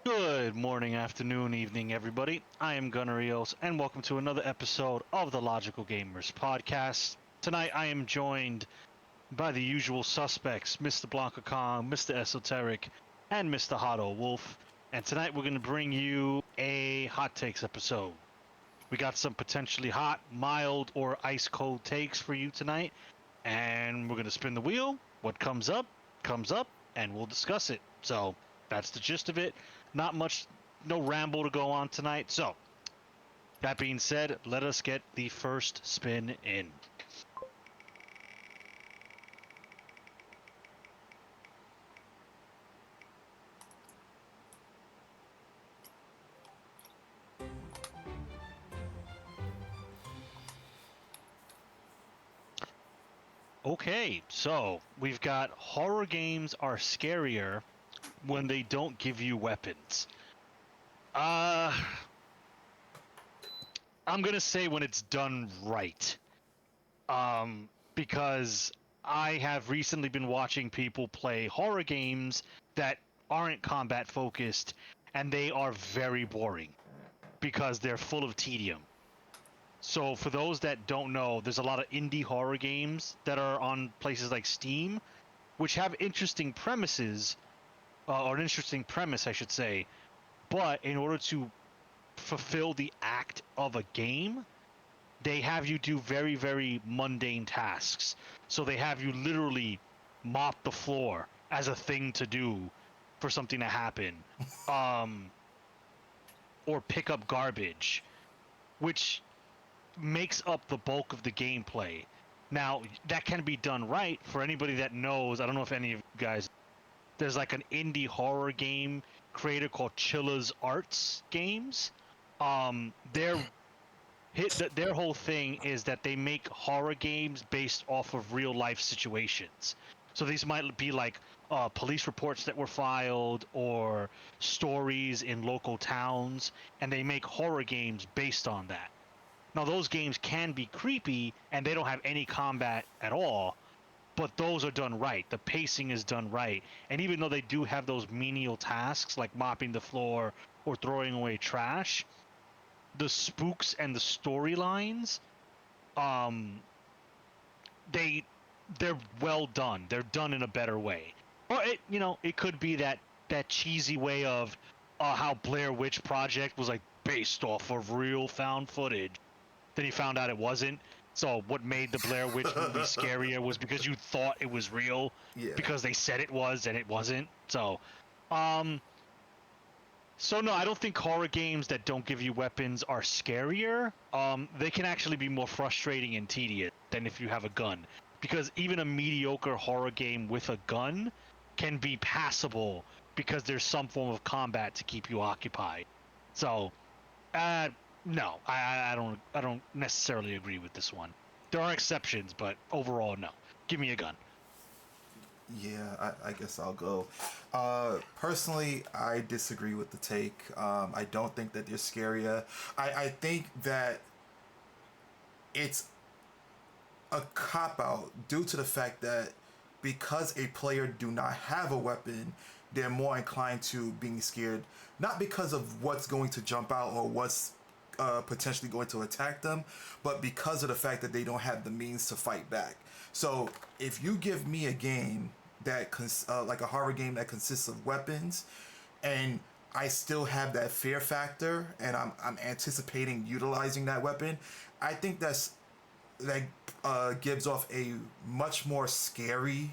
Good morning, afternoon, evening, everybody. I am Gunarios, and welcome to another episode of the Logical Gamers podcast. Tonight, I am joined by the usual suspects, Mr. Blanca Kong, Mr. Esoteric, and Mr. Hotto Wolf. And tonight, we're going to bring you a hot takes episode. We got some potentially hot, mild, or ice cold takes for you tonight, and we're going to spin the wheel. What comes up, and we'll discuss it. So, that's the gist of it. Not much, no ramble to go on tonight. So, that being said, let us get the first spin in. Okay, so we've got horror games are scarier when they don't give you weapons. Uh, I'm gonna say when it's done right. Because I have recently been watching people play horror games that aren't combat focused, and they are very boring because they're full of tedium. So for those that don't know, there's a lot of indie horror games that are on places like Steam, which have interesting premises, or an interesting premise, I should say. But in order to fulfill the act of a game, they have you do very, very mundane tasks. So they have you literally mop the floor as a thing to do for something to happen, um, or pick up garbage, which makes up the bulk of the gameplay. Now, that can be done right for anybody that knows. I don't know if any of you guys. There's like an indie horror game creator called Chilla's Arts Games. Their their whole thing is that they make horror games based off of real life situations. So these might be like police reports that were filed or stories in local towns, and they make horror games based on that. Now, those games can be creepy and they don't have any combat at all, but those are done right. The pacing is done right. And even though they do have those menial tasks like mopping the floor or throwing away trash, the spooks and the storylines, um, they they're well done. They're done in a better way. Or it could be that cheesy way of how Blair Witch Project was like based off of real found footage. Then you found out it wasn't. So what made the Blair Witch movie scarier was because you thought it was real, Yeah. because they said it was and it wasn't. Um, so no, I don't think horror games that don't give you weapons are scarier. They can actually be more frustrating and tedious than if you have a gun, because even a mediocre horror game with a gun can be passable because there's some form of combat to keep you occupied. So, uh, no, I don't necessarily agree with this one. There are exceptions, but overall, no. Give me a gun. Yeah, I guess I'll go. Personally, I disagree with the take. I don't think that they're scarier. I think that it's a cop out due to the fact that because a player do not have a weapon, they're more inclined to being scared, not because of what's going to jump out or what's potentially going to attack them, but because of the fact that they don't have the means to fight back. So if you give me a game that like a horror game that consists of weapons, and I still have that fear factor, and I'm anticipating utilizing that weapon, I think that gives off a much more scary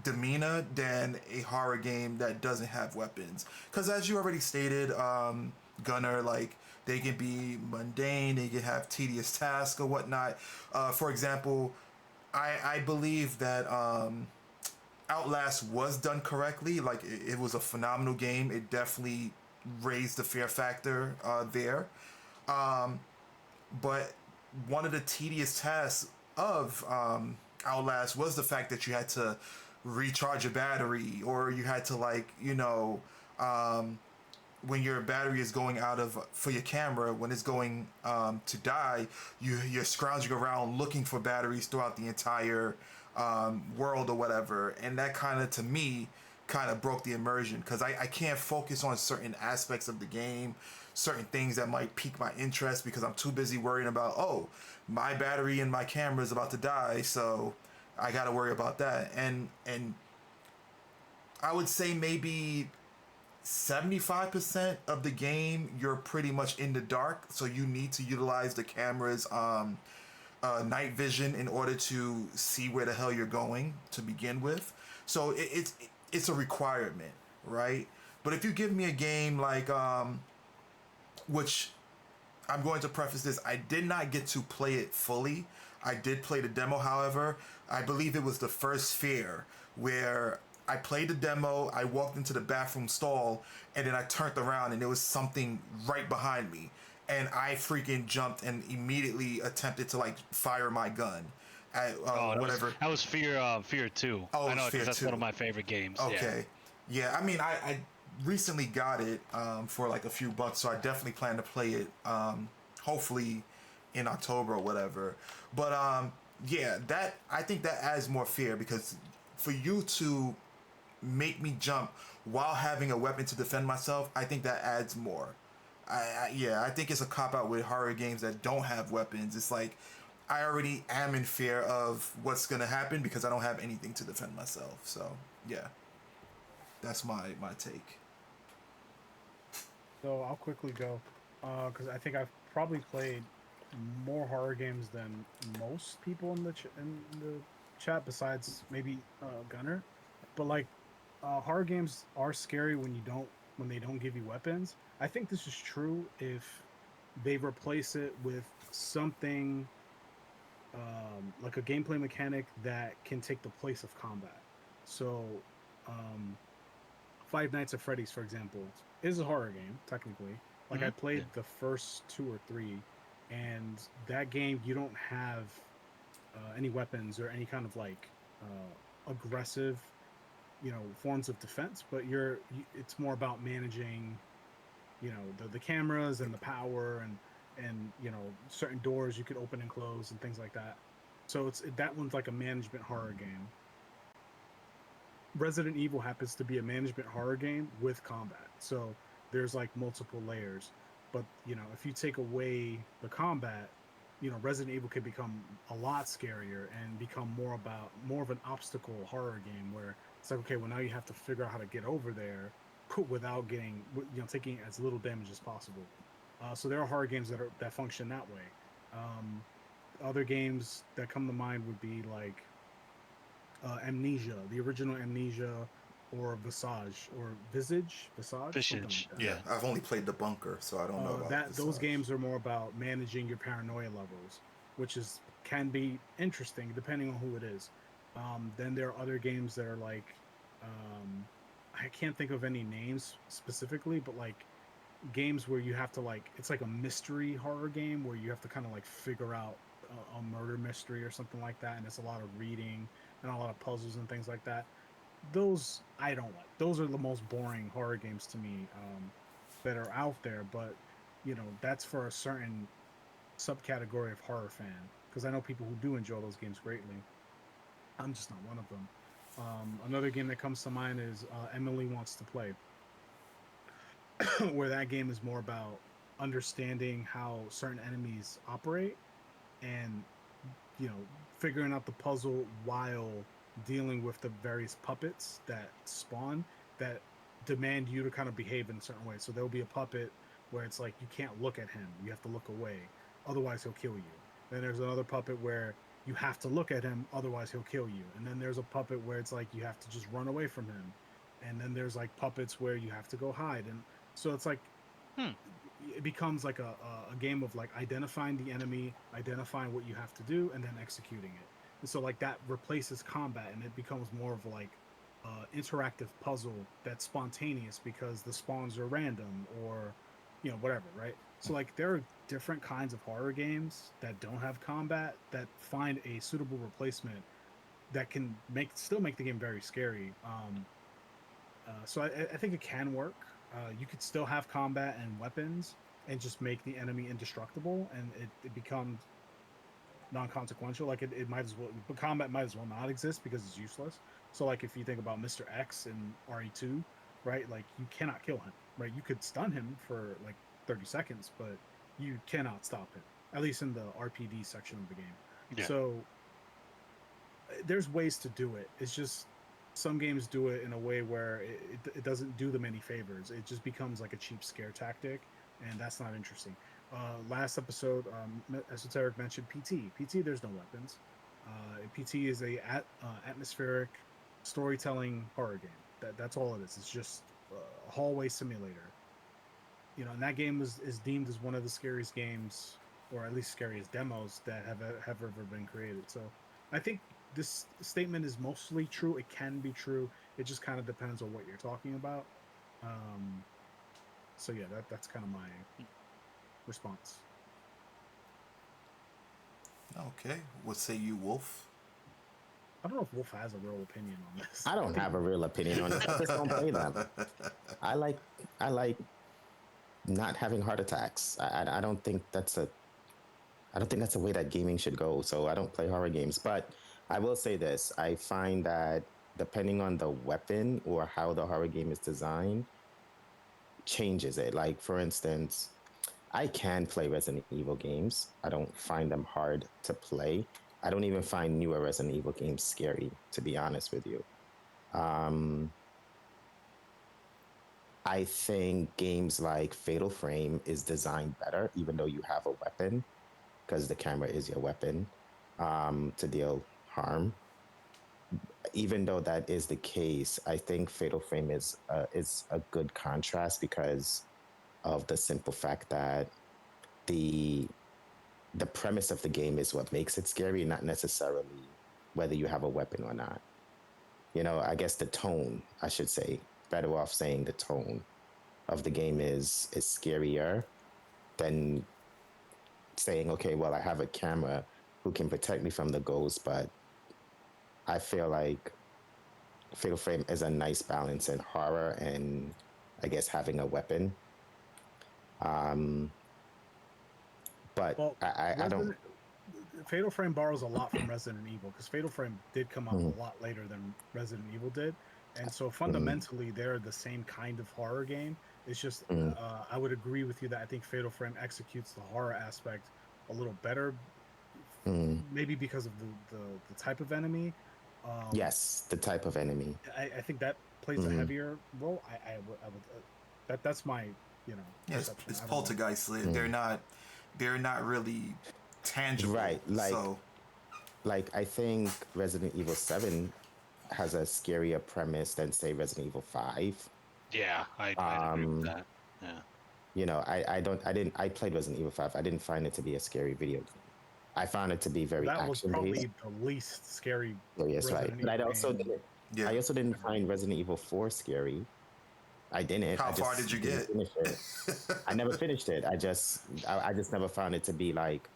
demeanor than a horror game that doesn't have weapons. Because as you already stated, Gunner, like they can be mundane, they can have tedious tasks or whatnot. For example, I believe that Outlast was done correctly. Like it was a phenomenal game. It definitely raised the fear factor there. But one of the tedious tasks of Outlast was the fact that you had to recharge a battery, or you had to when your battery is going out of for your camera, when it's going to die, you're scrounging around looking for batteries throughout the entire world or whatever, and that kind of to me kind of broke the immersion because I can't focus on certain aspects of the game, certain things that might pique my interest because I'm too busy worrying about, oh, my battery in my camera is about to die, so I got to worry about that. And I would say maybe 75% of the game you're pretty much in the dark, so you need to utilize the camera's night vision in order to see where the hell you're going to begin with. So it's a requirement, right? But if you give me a game like which I'm going to preface this, I did not get to play it fully. I did play the demo, however. I believe it was the first fair where I played the demo, I walked into the bathroom stall, and then I turned around and there was something right behind me. And I freaking jumped and immediately attempted to like fire my gun at whatever. That was Fear 2. Oh, I it was know Fear because that's 2. one of my favorite games. Okay. Yeah, I mean, I recently got it for like a few bucks, so I definitely plan to play it hopefully in October or whatever. But yeah, that I think that adds more fear because for you to make me jump while having a weapon to defend myself, I think that adds more. Yeah, I think it's a cop out with horror games that don't have weapons. It's like I already am in fear of what's gonna happen because I don't have anything to defend myself. So yeah, that's my take. So I'll quickly go, because I think I've probably played more horror games than most people in the chat, besides maybe Gunner. But like, horror games are scary when they don't give you weapons. I think this is true if they replace it with something like a gameplay mechanic that can take the place of combat. So, um, Five Nights at Freddy's, for example, is a horror game technically. Like I played the first two or three, and that game you don't have any weapons or any kind of like aggressive, forms of defense, but it's more about managing, the cameras and the power and certain doors you could open and close and things like that. So that one's like a management horror game. Resident Evil happens to be a management horror game with combat. So there's like multiple layers. But, if you take away the combat, Resident Evil could become a lot scarier and become more of an obstacle horror game where it's like, okay, well, now you have to figure out how to get over there without getting, taking as little damage as possible. So there are horror games that function that way. Other games that come to mind would be like Amnesia, the original Amnesia, or Visage, Visage. Like Yeah. I've only played the Bunker, so I don't know about that. Those Visage. games are more about managing your paranoia levels, which can be interesting depending on who it is. Then there are other games that are like, I can't think of any names specifically, but like games where you have to like, it's like a mystery horror game where you have to kind of like figure out a murder mystery or something like that, and it's a lot of reading and a lot of puzzles and things like that. Those I don't like. Those are the most boring horror games to me that are out there. But that's for a certain subcategory of horror fan, because I know people who do enjoy those games greatly. I'm just not one of them. Another game that comes to mind is Emily Wants to Play, where that game is more about understanding how certain enemies operate and figuring out the puzzle while dealing with the various puppets that spawn that demand you to kind of behave in a certain way. So there'll be a puppet where it's like you can't look at him, you have to look away, otherwise he'll kill you. Then there's another puppet where you have to look at him, otherwise he'll kill you. And then there's a puppet where it's like you have to just run away from him. And then there's like puppets where you have to go hide. And so it's like it becomes like a game of like identifying the enemy, identifying what you have to do, and then executing it. And so like that replaces combat, and it becomes more of like interactive puzzle that's spontaneous because the spawns are random or whatever, right? So like there are different kinds of horror games that don't have combat that find a suitable replacement that can still make the game very scary. So I think it can work. You could still have combat and weapons and just make the enemy indestructible, and it becomes non-consequential. Like it might as well, but combat might as well not exist because it's useless. So like if you think about Mr. X in RE2, right? Like you cannot kill him, right? You could stun him for like 30 seconds, but you cannot stop him. At least in the RPD section of the game. Yeah. So there's ways to do it. It's just some games do it in a way where it doesn't do them any favors. It just becomes like a cheap scare tactic, and that's not interesting. Last episode, Esoteric mentioned PT. PT, there's no weapons. PT is atmospheric storytelling horror game. That's all it is. It's just a hallway simulator. You know, and that game is deemed as one of the scariest games, or at least scariest demos that have ever been created. So, I think this statement is mostly true. It can be true. It just kind of depends on what you're talking about. Um, so yeah, that's kind of my response. Okay. What say you, Wolf? I don't know if Wolf has a real opinion on this. I don't have a real opinion on it. I just don't play them. I like not having heart attacks. I don't think that's a way that gaming should go. So I don't play horror games. But I will say this: I find that depending on the weapon or how the horror game is designed, changes it. Like for instance, I can play Resident Evil games. I don't find them hard to play. I don't even find newer Resident Evil games scary, to be honest with you. Um, I think games like Fatal Frame is designed better, even though you have a weapon, because the camera is your weapon to deal harm. Even though that is the case, I think Fatal Frame is a good contrast because of the simple fact that the premise of the game is what makes it scary, not necessarily whether you have a weapon or not. You know, I guess the tone, I should say, better off saying the tone of the game is scarier than saying, okay, well, I have a camera who can protect me from the ghost, but I feel like Fatal Frame is a nice balance in horror and I guess having a weapon. But Well, I don't. Fatal Frame borrows a lot from Resident Evil because Fatal Frame did come out Mm, a lot later than Resident Evil did, and so mm, fundamentally they're the same kind of horror game. It's just mm, I would agree with you that I think Fatal Frame executes the horror aspect a little better, mm. maybe because of the type of enemy. Um, Yes, the type of enemy. I think that plays a Mm, heavier role. I would that's my Yeah, perception. it's I don't know. poltergeist lit. mm. They're not really tangible. Right. Like So I think Resident Evil 7 has a scarier premise than say Resident Evil 5. Yeah, I'd agree with Um, that. Yeah. you know, I played Resident Evil 5. I didn't find it to be a scary video game. I found it to be very That was action based. probably the least scary So yes, right. Resident But Evil game. yeah. I also didn't find Resident Evil 4 scary. I didn't. How I far just did you didn't get? finish it. I never finished it. I just never found it to be like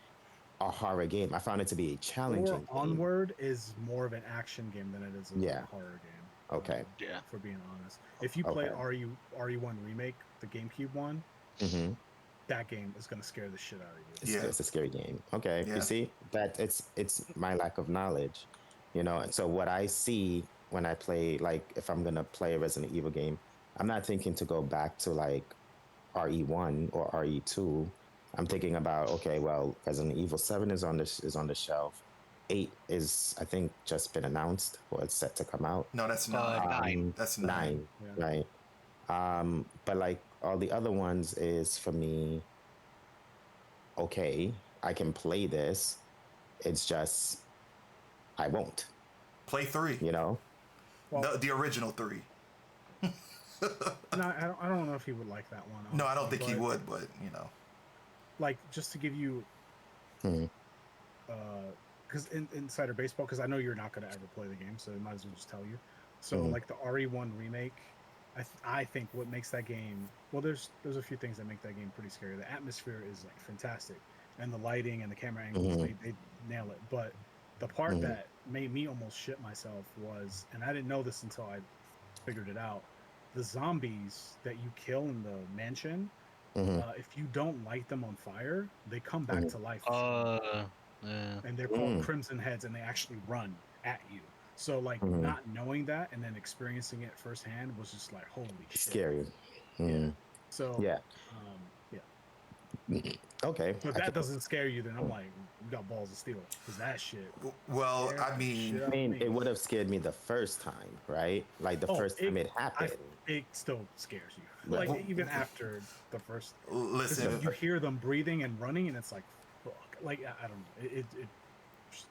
a horror game. I found it to be a 4 challenging game. Onward is more of an action game than it is a Yeah. horror game. Okay. Yeah. For being honest, if you played Okay. RE1 remake, the GameCube one, Mm-hmm. that game is gonna scare the shit out of you. Yeah. It's a scary game. Okay. Yeah. You see that it's my lack of knowledge, you know. And so what I see when I play, like, if I'm gonna play a Resident Evil game, I'm not thinking to go back to like RE1 or RE2. I'm thinking about, okay, well, Resident Evil 7 is on the shelf. 8 is, I think, just been announced or it's set to come out. No, that's 9. 9. That's 9. 9, Yeah. right? But like all the other ones is for me, okay, I can play this. It's just I won't, Play 3. you know? Well, The original 3. no, I don't know if he would like that one. No, I don't honestly, think he but, would, but you know. Like, just to give you, Hmm. because insider baseball, because I know you're not gonna ever play the game, so I might as well just tell you. So, Mhm. like the RE1 remake, I think what makes that game, well, there's a few things that make that game pretty scary. The atmosphere is like fantastic, and the lighting and the camera angles, Mhm. they nail it. But the part Mhm. that made me almost shit myself was, and I didn't know this until I figured it out, the zombies that you kill in the mansion, Mhm. if you don't light them on fire, they come back Mhm. to life. Yeah. And they're called Mm. Crimson Heads, and they actually run at you. So like Mhm. not knowing that and then experiencing it firsthand was just like holy shit. Scary. Yeah. Mm. So Yeah. yeah. Okay. So if I that can, doesn't scare you, then I'm like, you got balls of steel, because that shit. Well, scared I the mean, shit I out of mean, me. it would have scared me the first time, right? Like the Oh, first time it I, happened. it still scares you. Right. Like even after the first, because listen, you hear them breathing and running, and it's like, fuck. Like I don't know, it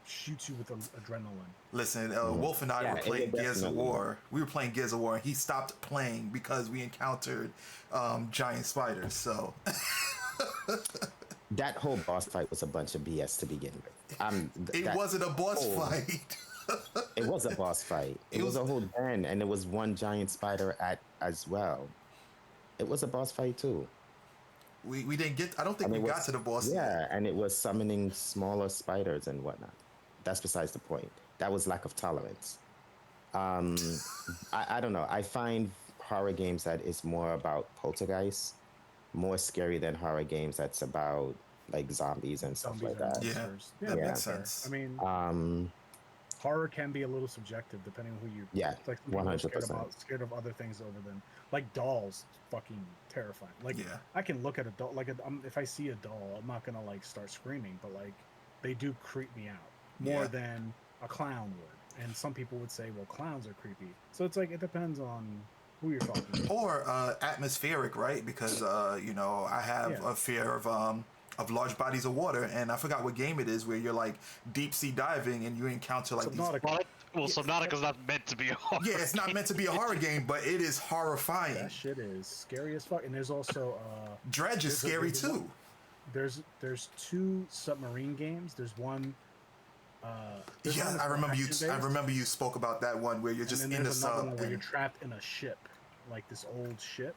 shoots you with adrenaline. listen. Mhm. Wolf and I Yeah, were it would playing Gears of definitely. War. We were playing Gears of War, and he stopped playing because we encountered giant spiders. So That whole boss fight was a bunch of BS to begin with. it That wasn't a boss whole fight. it was a boss fight. It It was was. a whole den, and there was one giant spider at as well. It was a boss fight too, We didn't get. I don't think and we it got to was the boss yet. yeah, and it was summoning smaller spiders and whatnot. That's besides the point. That was lack of tolerance. Um, I don't know. I find horror games that is more about poltergeist more scary than horror games that's about like zombies and stuff Zombies like and that. Yeah, monsters. Yeah, that Yeah. makes that's fair. I sense. mean, Um, horror can be a little subjective depending on who you. yeah, It's like some one people are hundred percent. scared of other things over them. Like dolls, fucking terrifying. Like Yeah. I can look at a doll. Like if I see a doll, I'm not gonna like start screaming, but like they do creep me out more Yeah. than a clown would. And some people would say, well, clowns are creepy. So it's like it depends on who you're talking to. Or atmospheric, right? Because I have Yeah. a fear of large bodies of water, and I forgot what game it is where you're like deep sea diving and you encounter like these. Subnautica. Well, Yeah, Subnautica's not meant to be a horror. yeah, it's not meant to be a horror game, but it is horrifying. That shit is scary as fuck. And there's also Dredge is scary there's one- too. there's two submarine games. There's one. There's one Yeah, that's I more remember you. I action-based, remember you spoke about that one where you're and just then in the there's another sub one where you're and trapped in a ship, like this old ship,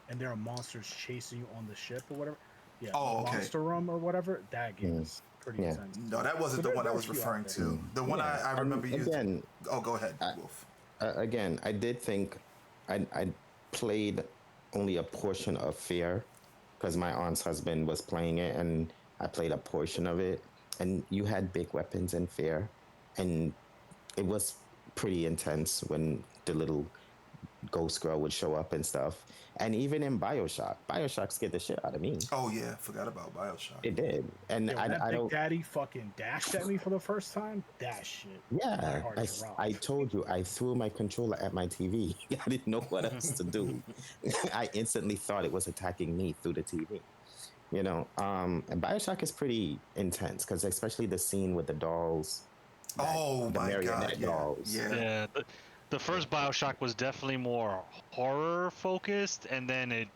and there are monsters chasing you on the ship or whatever. Yeah, Oh, okay. Monster Room or whatever. That game is pretty Yeah. intense. no, that wasn't So the one I there are a was few out referring there. to. The one Yeah, I and remember you. again, Oh, go ahead, Wolf. again, I did think I played only a portion of Fear because my aunt's husband was playing it, and I played a portion of it. And you had big weapons in Fear, and it was pretty intense when the little ghost girl would show up and stuff. And even in Bioshock scared the shit out of me. Oh yeah, forgot about Bioshock. It did, and Yeah, when that I Big don't. Daddy fucking dashed at me for the first time. That shit. My Yeah, heart dropped. I told you I threw my controller at my TV. I didn't know what else to do. I instantly thought it was attacking me through the TV. And Bioshock is pretty intense because especially the scene with the dolls, Oh the my god, marionette yeah, dolls. yeah. Yeah, the first Bioshock was definitely more horror focused, and then it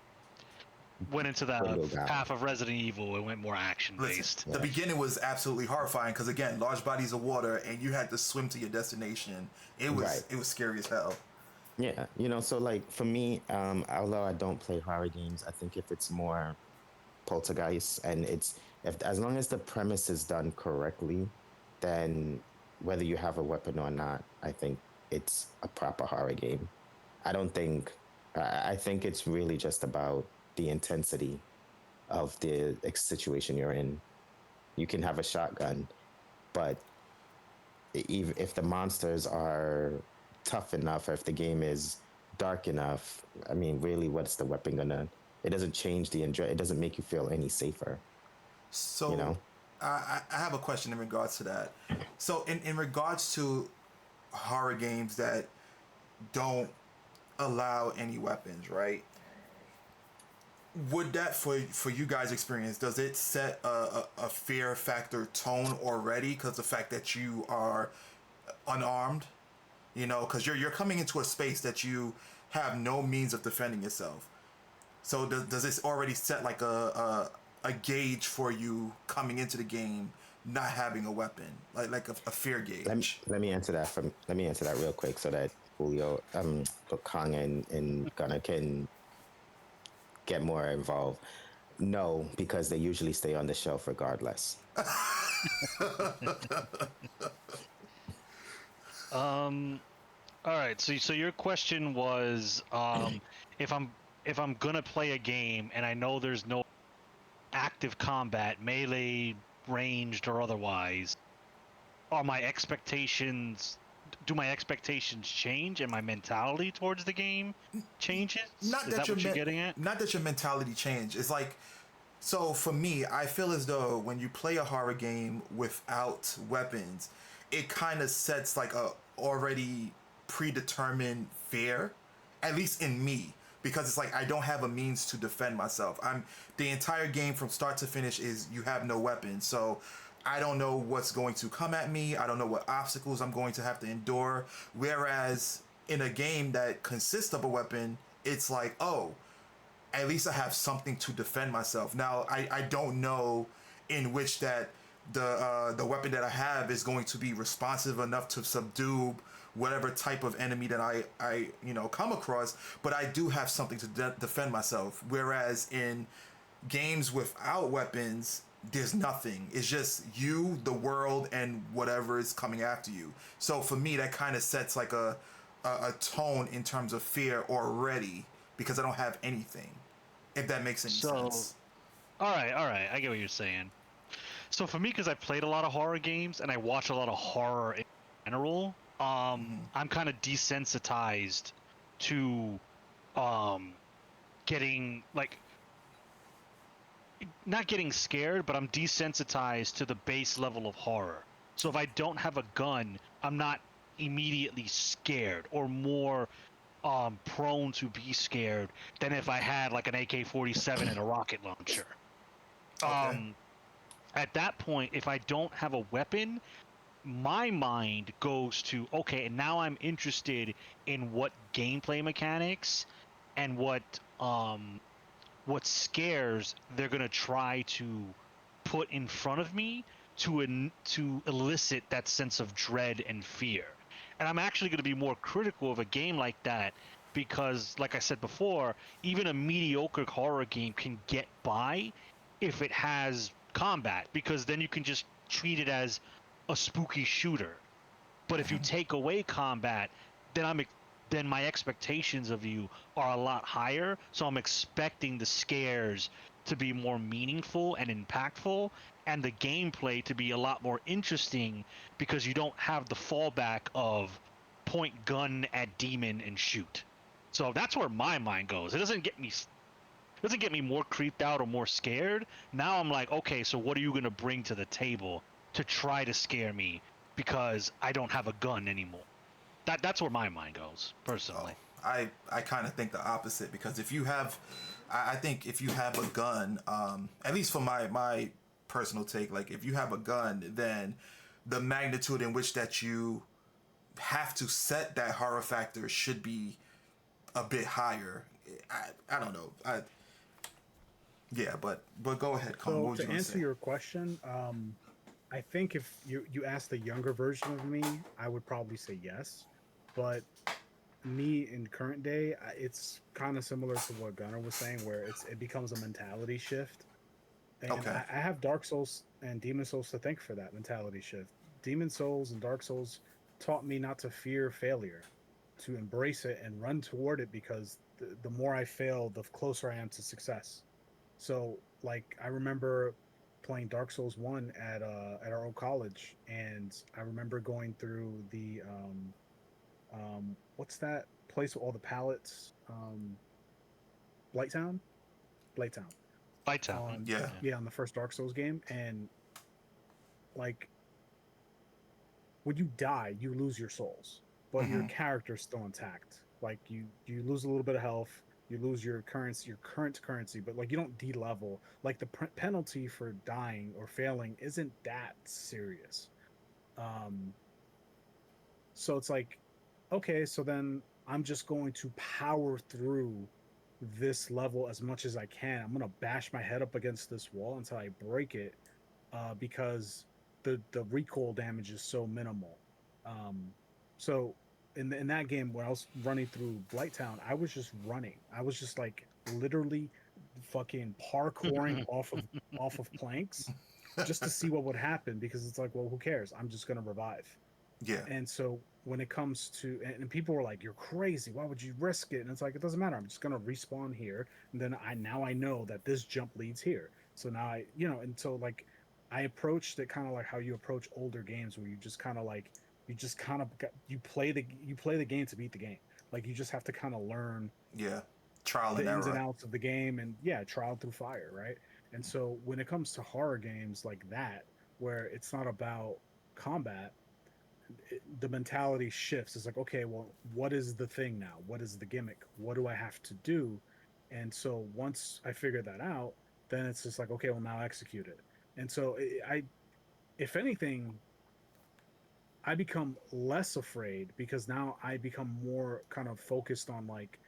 went into the Dwindled down. path of Resident Evil. It went more action Listen, based. the beginning was absolutely horrifying because again, large bodies of water and you had to swim to your destination. It was Right. it was scary as hell. Yeah, so like for me, although I don't play horror games, I think if it's more poltergeist and it's if as long as the premise is done correctly, then whether you have a weapon or not, I think it's a proper horror game. I don't think I think it's really just about the intensity of the situation you're in. You can have a shotgun, but even if the monsters are tough enough, or if the game is dark enough, I mean, really, what's the weapon gonna? It doesn't change the enjoy. It doesn't make you feel any safer. So You know? I have a question in regards to that. So in regards to horror games that don't allow any weapons, right? Would that for you guys experience, does it set a fear factor tone already because the fact that you are unarmed, because you're coming into a space that you have no means of defending yourself. So does this already set like a gauge for you coming into the game not having a weapon, like a fear gauge? Let me answer that real quick so that Julio, Kong and Gunnar can get more involved. No, because they usually stay on the shelf regardless. All right. So your question was, if I'm gonna play a game and I know there's no active combat, melee, ranged or otherwise, are my expectations do my expectations change and my mentality towards the game changes? Not Is that that your what you're getting at? not that your mentality changed. It's like, so for me, I feel as though when you play a horror game without weapons, it kind of sets like a already predetermined fear, at least in me, because it's like I don't have a means to defend myself. I'm the entire game from start to finish is you have no weapons. So I don't know what's going to come at me. I don't know what obstacles I'm going to have to endure. Whereas in a game that consists of a weapon, it's like, oh, at least I have something to defend myself. Now I don't know in which that the weapon that I have is going to be responsive enough to subdue whatever type of enemy that I come across, but I do have something to defend myself. Whereas in games without weapons, there's nothing. It's just you, the world, and whatever is coming after you. So for me, that kind of sets like a tone in terms of fear already because I don't have anything. If that makes any So, sense. all right, I get what you're saying. So for me, because I played a lot of horror games and I watch a lot of horror in general, I'm kind of desensitized to um, getting like not getting scared, but I'm desensitized to the base level of horror. So if I don't have a gun, I'm not immediately scared or more prone to be scared than if I had like an AK-47 and a rocket launcher. Okay. Um, at that point, if I don't have a weapon, my mind goes to okay, and now I'm interested in what gameplay mechanics and what scares they're gonna try to put in front of me to elicit that sense of dread and fear. And I'm actually going to be more critical of a game like that because, like I said before, even a mediocre horror game can get by if it has combat because then you can just treat it as a spooky shooter. But if you take away combat, then then my expectations of you are a lot higher. So I'm expecting the scares to be more meaningful and impactful, and the gameplay to be a lot more interesting because you don't have the fallback of point gun at demon and shoot. So that's where my mind goes. It doesn't get me more creeped out or more scared. Now I'm like, okay, so what are you going to bring to the table to try to scare me because I don't have a gun anymore? That's where my mind goes Oh, personally. I kind of think the opposite because if you have, I think if you have a gun, at least for my personal take, like if you have a gun, then the magnitude in which that you have to set that horror factor should be a bit higher. I don't know. Yeah, but go ahead, Colin. So What was you to gonna answer say? your question, I think if you asked a younger version of me, I would probably say yes. But me in current day, it's kind of similar to what Gunnar was saying, where it becomes a mentality shift. And Okay. I have Dark Souls and Demon Souls to thank for that mentality shift. Demon Souls and Dark Souls taught me not to fear failure, to embrace it and run toward it because the more I fail, the closer I am to success. So, like, I remember playing Dark Souls 1 at our old college, and I remember going through the what's that place with all the pallets? Blighttown? Blighttown. Lights out. On Yeah. Yeah. Yeah, on the first Dark Souls game, and like when you die, you lose your souls, but your Mm-hmm. character's still intact. Like you lose a little bit of health, you lose your currency, your current currency, but like you don't de-level. Like the penalty for dying or failing isn't that serious. Um, so it's like, okay, so then I'm just going to power through this level as much as I can. I'm gonna bash my head up against this wall until I break it, because the recoil damage is so minimal. Um, so in that game, when I was running through Blighttown, I was just running. I was just like literally fucking parkouring off of planks just to see what would happen because it's like, well, who cares? I'm just gonna revive. Yeah. And so when it comes to and people were like, "You're crazy. Why would you risk it?" And it's like, it doesn't matter. I'm just gonna respawn here, and then I know that this jump leads here. So now and so like I approached it kind of like how you approach older games, where you just kind of like you just kind of you play the game to beat the game. Like you just have to kind of learn Yeah, trial the and ins and error. outs of the game, and yeah, trial through fire, right? And so when it comes to horror games like that, where it's not about combat, the mentality shifts. It's like, okay, well, what is the thing now? What is the gimmick? What do I have to do? And so once I figure that out, then it's just like, okay, well, now execute it. And so if anything, I become less afraid because now I become more kind of focused on like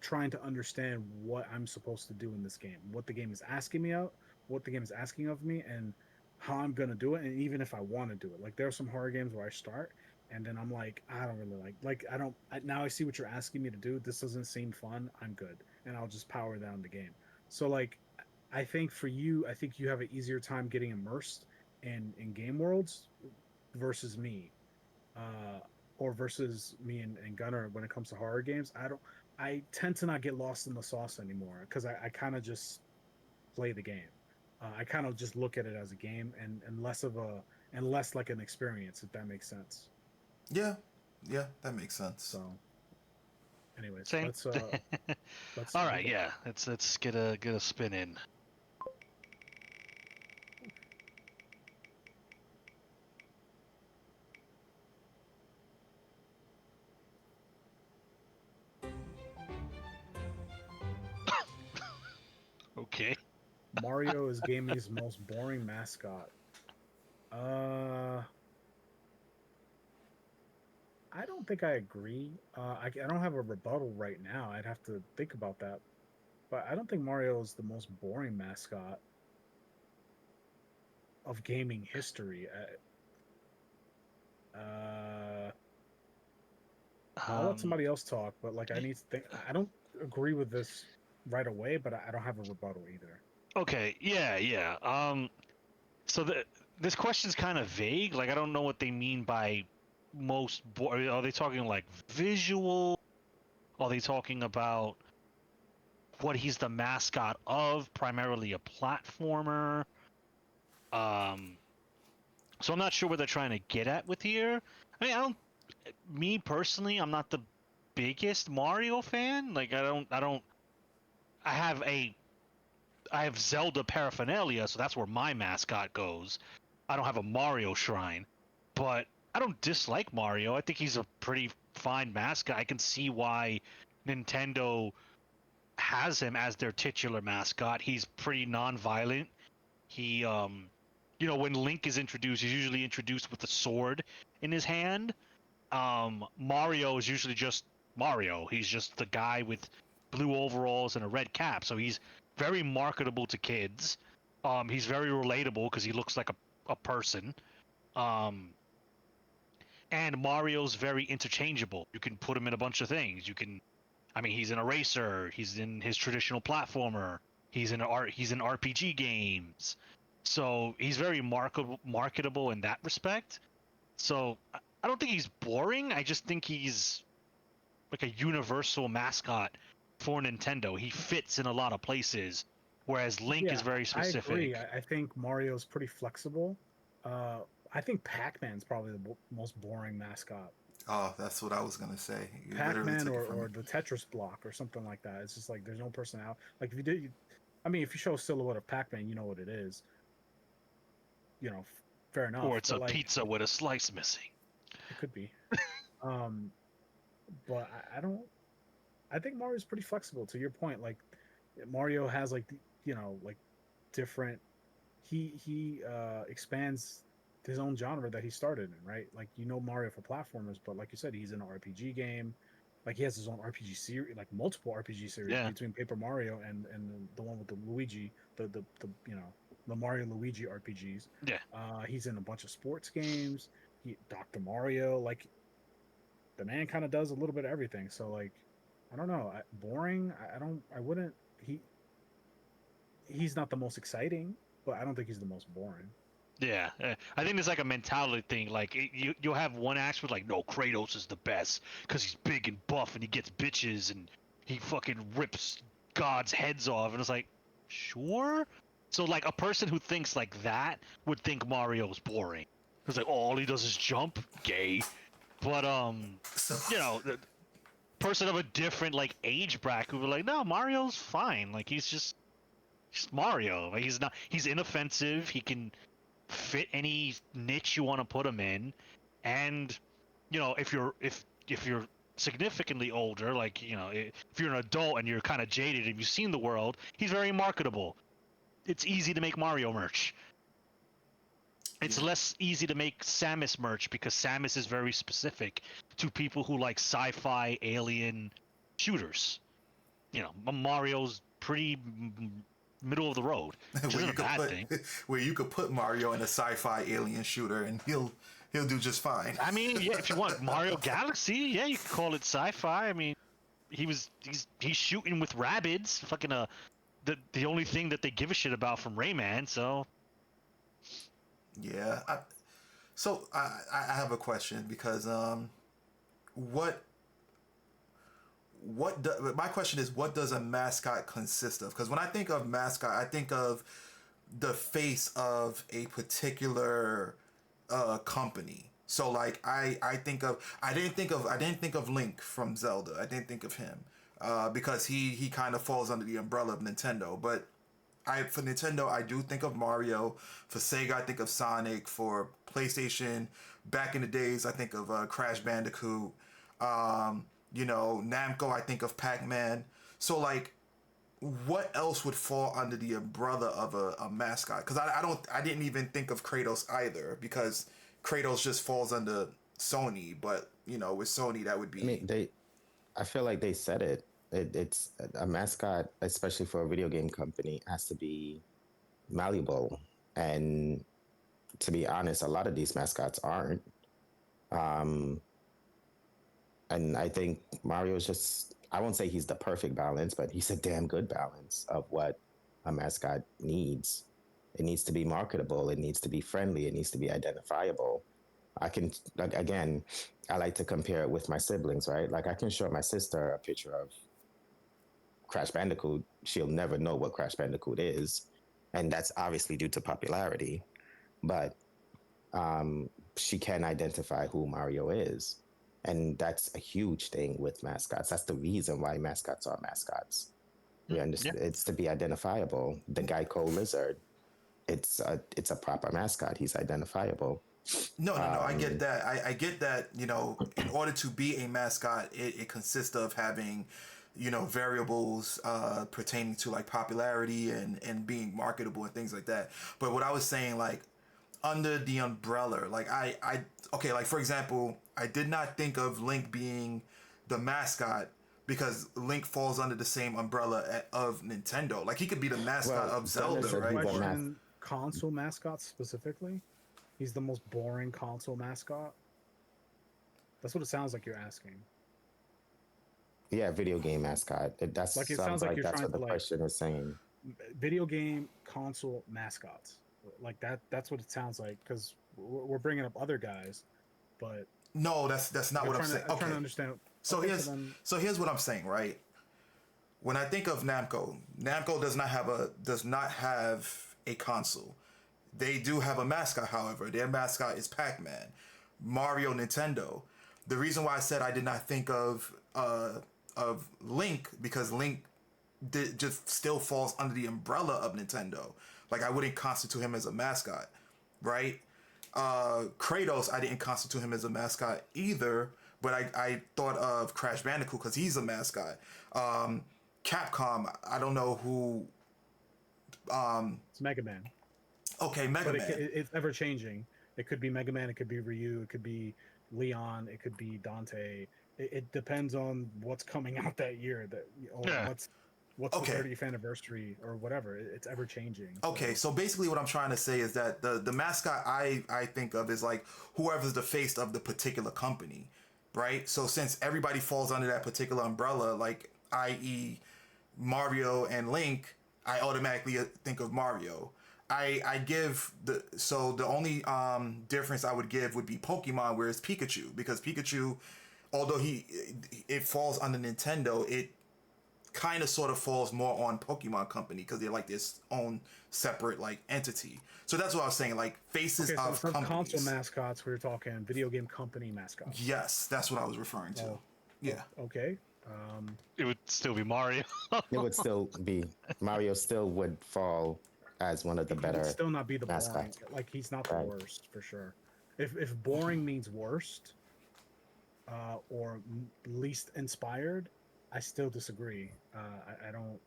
trying to understand what I'm supposed to do in this game, what the game is asking me out, what the game is asking of me, and how I'm gonna do it, and even if I want to do it. Like there are some horror games where I start and then I'm like, I don't really like I don't now I see what you're asking me to do. This doesn't seem fun. I'm good, and I'll just power down the game. So like, I think for you, I think you have an easier time getting immersed in game worlds versus me, uh, or versus me and Gunner when it comes to horror games. I tend to not get lost in the sauce anymore because I kind of just play the game. I kind of just look at it as a game and less of a and less like an experience, if that makes sense. Yeah, yeah, that makes sense. So, anyways, Same. let's All move right, on. yeah. Let's get a spin in. Okay. Mario is gaming's most boring mascot. Uh, I don't think I agree. I don't have a rebuttal right now. I'd have to think about that. But I don't think Mario is the most boring mascot of gaming history. Uh, I'll let Um. somebody else talk, but like I need to think. I don't agree with this right away, but I don't have a rebuttal either. Okay. Yeah. Yeah. So this question's kind of vague. Like I don't know what they mean by are they talking like visual? Are they talking about what he's the mascot of, primarily a platformer? Um, so I'm not sure what they're trying to get at with here. I mean, I don't. Me personally, I'm not the biggest Mario fan. Like I have a I have Zelda paraphernalia, so that's where my mascot goes. I don't have a Mario shrine, but I don't dislike Mario. I think he's a pretty fine mascot. I can see why Nintendo has him as their titular mascot. He's pretty non-violent. He when Link is introduced, he's usually introduced with a sword in his hand. Mario is usually just Mario. He's just the guy with blue overalls and a red cap. So he's very marketable to kids. He's very relatable because he looks like a person. Um, and Mario's very interchangeable. You can put him in a bunch of things. I mean, he's in a racer. He's in his traditional platformer. He's in RPG games. So he's very marketable in that respect. So I don't think he's boring. I just think he's like a universal mascot for Nintendo. He fits in a lot of places, whereas Link is Yeah, very I agree. specific. I think Mario's pretty flexible. Uh, I think Pac-Man's probably the most boring mascot. Oh, that's what I was gonna say. You literally Pac-Man took it from me. or the Tetris block or something like that. It's just like there's no personality. Like if you did, I mean, if you show a silhouette of Pac-Man, you know what it is. You know, fair Or enough. it's But a like pizza with a slice missing. it could be. Um, but I don't. I think Mario's pretty flexible. To your point, like Mario has like like different. He expands his own genre that he started in, right? Like Mario for platformers, but like you said, he's in an RPG game. Like he has his own RPG series, like multiple RPG series Yeah, between Paper Mario and the one with the Luigi, the the Mario Luigi RPGs. yeah, He's in a bunch of sports games. He Dr. Mario, like the man kind of does a little bit of everything. So like, I don't know, boring. I don't. I wouldn't. He's not the most exciting, but I don't think he's the most boring. yeah. I think it's like a mentality thing. Like you'll have one act with like, no, Kratos is the best because he's big and buff and he gets bitches and he fucking rips gods' heads off, and it's like, sure. So like a person who thinks like that would think Mario's boring. Because like, oh, all he does is jump, gay. But So the person of a different like age bracket would be like, no, Mario's fine. Like he's Mario. Like he's inoffensive. He can fit any niche you want to put him in, and if you're significantly older, like if you're an adult and you're kind of jaded and you've seen the world, he's very marketable. It's easy to make Mario merch. It's yeah, less easy to make Samus merch because Samus is very specific to people who like sci-fi alien shooters. Mario's pretty middle of the road, which where isn't you a could bad put thing. where you could put Mario in a sci-fi alien shooter and he'll do just fine. I mean, yeah, if you want Mario Galaxy, yeah, you could call it sci-fi. I mean, he's shooting with rabbits, fucking the only thing that they give a shit about from Rayman. So Yeah. I have a question because what my question is, what does a mascot consist of? Because when I think of mascot, I think of the face of a particular company. So like I didn't think of Link from Zelda. I didn't think of him because he kind of falls under the umbrella of Nintendo. But for Nintendo, I do think of Mario. For Sega, I think of Sonic. For PlayStation, back in the days, I think of Crash Bandicoot. Namco, I think of Pac-Man. So like, what else would fall under the umbrella of a mascot? Because I didn't even think of Kratos either, because Kratos just falls under Sony. But with Sony, that would I mean, be I feel like they said it. It's a mascot, especially for a video game company, has to be malleable. And to be honest, a lot of these mascots aren't. Um, and I think Mario's just, I won't say he's the perfect balance, but he's a damn good balance of what a mascot needs. It needs to be marketable, it needs to be friendly, it needs to be identifiable. I can, like, again, I like to compare it with my siblings, right? Like, I can show my sister a picture of Crash Bandicoot. She'll never know what Crash Bandicoot is. And that's obviously due to popularity. But she can identify who Mario is. And that's a huge thing with mascots. That's the reason why mascots are mascots. We yeah, understand it's to be identifiable. The Geico lizard, it's a proper mascot. He's identifiable. no. I get that. I get that. In order to be a mascot, it consists of having variables pertaining to like popularity and being marketable and things like that. But what I was saying, like, under the umbrella, like okay, like for example, I did not think of Link being the mascot because Link falls under the same umbrella of Nintendo. Like he could be the mascot Well, of Zelda Zelda, Is your said right? he's a Or question console mascot specifically? He's the most boring console mascot? That's what it sounds like you're asking. yeah, video game mascot. That Like it sounds sounds like like you're that's trying what to the like question is saying. video game console mascots. Like that's what it sounds like because we're bringing up other guys, but no, that's not what I'm saying. I'm trying Okay, to understand. so Okay, here's then so here's what I'm saying, right? When I think of Namco, Namco does not have a console. They do have a mascot, however. Their mascot is Pac-Man. Mario, Nintendo. The reason why I said I did not think of Link, because Link just still falls under the umbrella of Nintendo. Like I wouldn't constitute him as a mascot, right? Kratos, I didn't constitute him as a mascot either, but I thought of Crash Bandicoot because he's a mascot. Capcom, I don't know who. it's Mega Man, Okay, Mega but Man. it's ever changing. It could be Mega Man, it could be Ryu, it could be Leon, it could be Dante. It depends on what's coming out that year, or yeah. what's the Okay. 30th anniversary or whatever. It's ever changing. Okay, so basically what I'm trying to say is that the mascot I think of is like whoever's the face of the particular company, right? So since everybody falls under that particular umbrella, like i.e. Mario and Link, I automatically think of Mario. I give the only difference I would give would be Pokemon, where it's Pikachu, because Pikachu, although it falls under Nintendo, kind of sort of falls more on Pokemon Company because they're like this own separate like entity. So that's what I was saying, like faces Okay, so of it's not companies. console mascots. We were talking video game company mascots. Yes, that's what I was referring to. Oh, Yeah. okay. It would still be Mario. It would still be Mario. Still would fall as one of the He would better still not be the boring. mascots. Like he's not the Right. worst for sure. If boring means worst, or least inspired, I still disagree. I don't.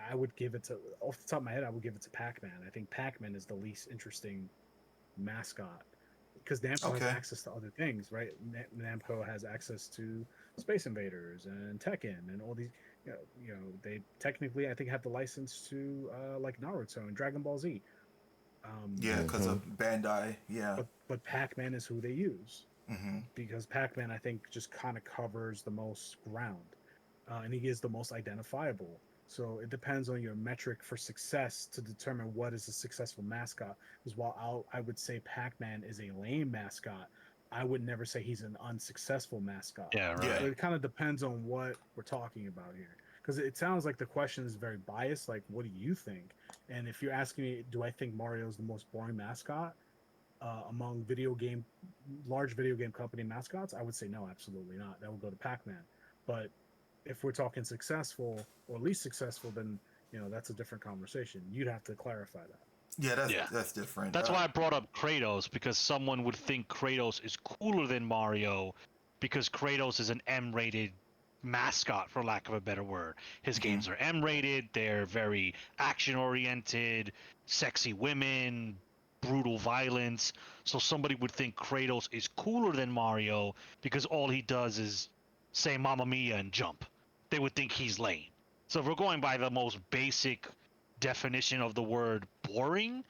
I would give it to, off the top of my head, I would give it to Pac-Man. I think Pac-Man is the least interesting mascot because Namco has Okay. access to other things, right? Namco has access to Space Invaders and Tekken and all these. They technically, I think, have the license to like Naruto and Dragon Ball Z. Yeah, because of Bandai. Yeah. But Pac-Man is who they use Mm-hmm. because Pac-Man, I think, just kind of covers the most ground, and he is the most identifiable. So it depends on your metric for success to determine what is a successful mascot. Because while I would say Pac-Man is a lame mascot, I would never say he's an unsuccessful mascot. Yeah, right. Yeah. So it kind of depends on what we're talking about here. Because it sounds like the question is very biased. Like, what do you think? And if you're asking me, do I think Mario is the most boring mascot among large video game company mascots? I would say no, absolutely not. That would go to Pac-Man. But if we're talking successful or least successful, then that's a different conversation. You'd have to clarify that. Yeah, Yeah. that's different. That's why I brought up Kratos, because someone would think Kratos is cooler than Mario because Kratos is an M-rated mascot, for lack of a better word. His games are M-rated, they're very action-oriented, sexy women, brutal violence. So somebody would think Kratos is cooler than Mario because all he does is say Mamma Mia and jump. They would think he's lame. So if we're going by the most basic definition of the word boring,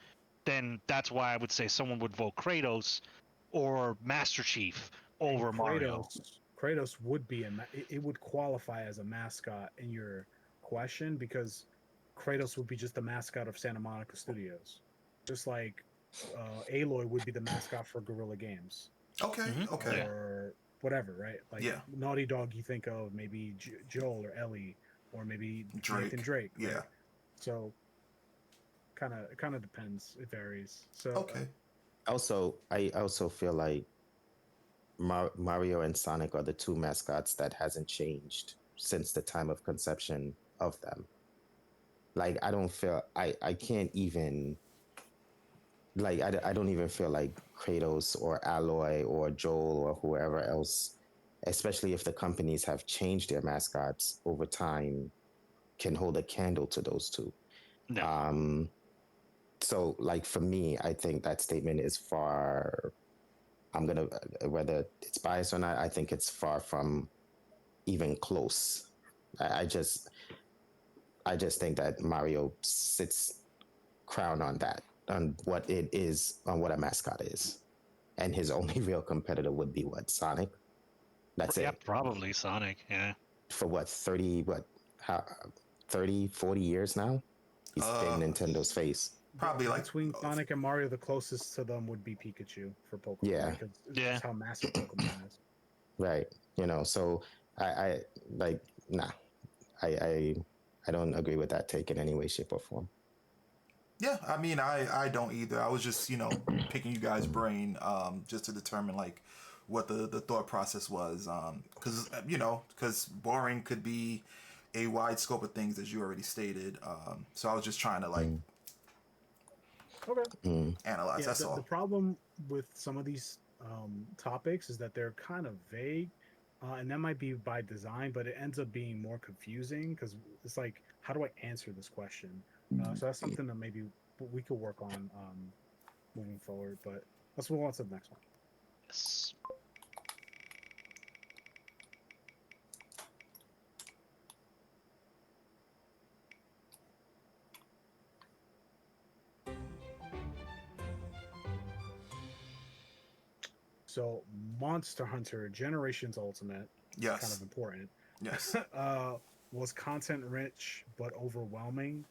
then that's why I would say someone would vote Kratos or Master Chief over And Mario. Kratos would be it would qualify as a mascot in your question because Kratos would be just the mascot of Santa Monica Studios, just like Aloy would be the mascot for Guerrilla Games. Okay. Okay. Yeah. Or whatever, right? Like Yeah. Naughty Dog, you think of maybe Joel or Ellie, or maybe Drake. Nathan Drake. Right? Yeah. So it kind of depends. It varies. So Okay. Also, I also feel like Mario and Sonic are the two mascots that hasn't changed since the time of conception of them. Like I don't feel I can't even like I don't even feel like Kratos or Aloy or Joel or whoever else, especially if the companies have changed their mascots over time, can hold a candle to those two. No. So like for me, I think that statement is far. I'm gonna whether it's biased or not. I think it's far from even close. I just think that Mario sits crown on that, on what it is, on what a mascot is, and his only real competitor would be what, Sonic. That's Yeah, it. probably Sonic. Yeah. For what, 30 40 years now, he's been Nintendo's face. Probably like between Sonic and Mario, the closest to them would be Pikachu for Pokemon. Yeah. Because it's Yeah. just how massive Pokemon is. Right. So I like, nah, I don't agree with that take in any way, shape, or form. Yeah, I mean, I don't either. I was just, picking you guys' brain, just to determine like what the thought process was, because boring could be a wide scope of things, as you already stated. So I was just trying to like Okay. analyze. Yeah, That's the all. problem with some of these topics is that they're kind of vague, and that might be by design, but it ends up being more confusing because it's like, how do I answer this question? So that's something that maybe we could work on moving forward. But let's move on to the next one. Yes. So Monster Hunter Generations Ultimate, Yes. kind of important. Yes. Was content rich but overwhelming.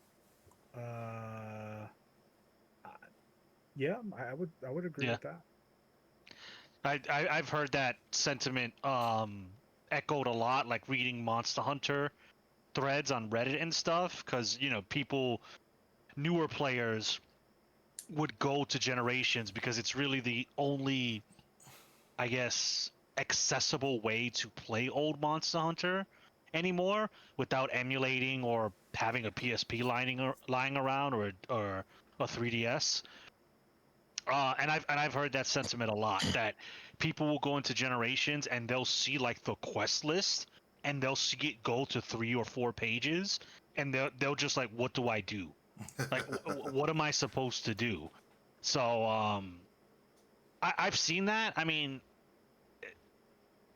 Yeah, I would agree Yeah. with that. I've heard that sentiment echoed a lot, like reading Monster Hunter. threads on Reddit and stuff, because people, newer players, would go to Generations because it's really the only, I guess, accessible way to play old Monster Hunter anymore without emulating or having a PSP lying around, or a 3DS. And I've heard that sentiment a lot, that people will go into Generations and they'll see like the quest list, and they'll see it go to 3 or 4 pages, and they'll just like, what do I do? Like, what am I supposed to do? So I've seen that. I mean,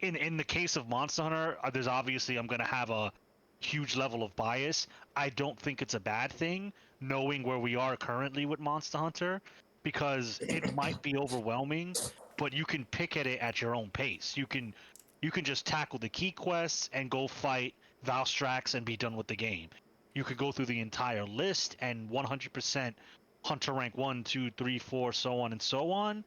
in the case of Monster Hunter, there's obviously, I'm gonna have a huge level of bias. I don't think it's a bad thing, knowing where we are currently with Monster Hunter, because it might be overwhelming, but you can pick at it at your own pace. You can just tackle the key quests and go fight Valstrax and be done with the game. You could go through the entire list and 100% Hunter rank 1, 2, 3, 4, so on and so on.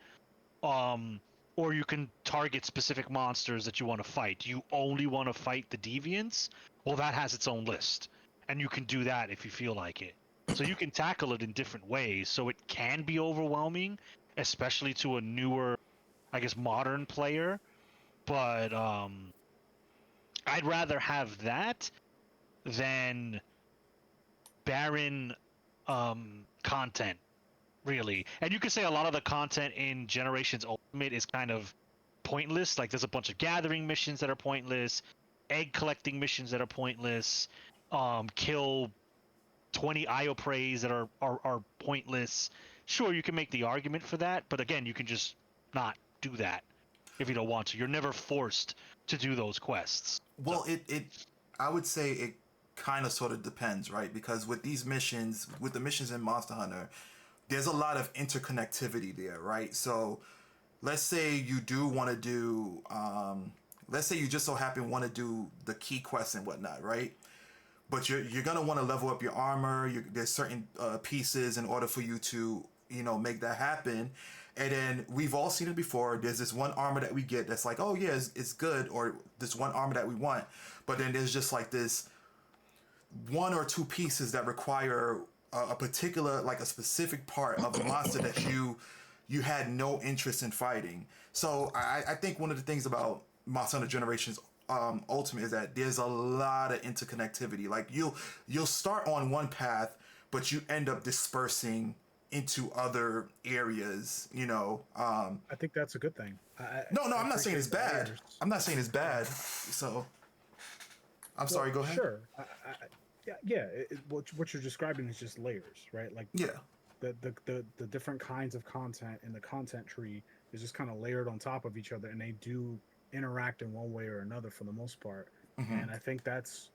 um or you can target specific monsters that you want to fight. Do you only want to fight the deviants? Well, that has its own list, and you can do that if you feel like it. So you can tackle it in different ways, so it can be overwhelming, especially to a newer, I guess, modern player. But I'd rather have that than barren content, really. And you could say a lot of the content in Generations Ultimate is kind of pointless. Like, there's a bunch of gathering missions that are pointless, egg collecting missions that are pointless, kill 20 Io praise that are pointless. Sure, you can make the argument for that, but again, you can just not do that if you don't want to. You're never forced to do those quests. Well, it I would say it kind of sort of depends, right? Because with these missions, with the missions in Monster Hunter, there's a lot of interconnectivity there, right? So let's say you do want to do, let's say you just so happen want to do the key quests and whatnot, right? But you're gonna want to level up your armor. There's certain pieces in order for you to make that happen. And then we've all seen it before. There's this one armor that we get that's like, oh yeah, it's good, or this one armor that we want. But then there's just like this one or two pieces that require a particular, like a specific part of a monster that you had no interest in fighting. So I think one of the things about Monster Hunter Generations Ultimate is that there's a lot of interconnectivity. Like you'll start on one path, but you end up dispersing into other areas. I think that's a good thing. No, I'm not saying appreciate it's the bad. layers. I'm not saying it's bad. So I'm sorry. Go ahead. Sure. Yeah. What you're describing is just layers, right? Like Yeah. the different kinds of content in the content tree is just kind of layered on top of each other, and they do interact in one way or another for the most part. Mm-hmm. And I think that's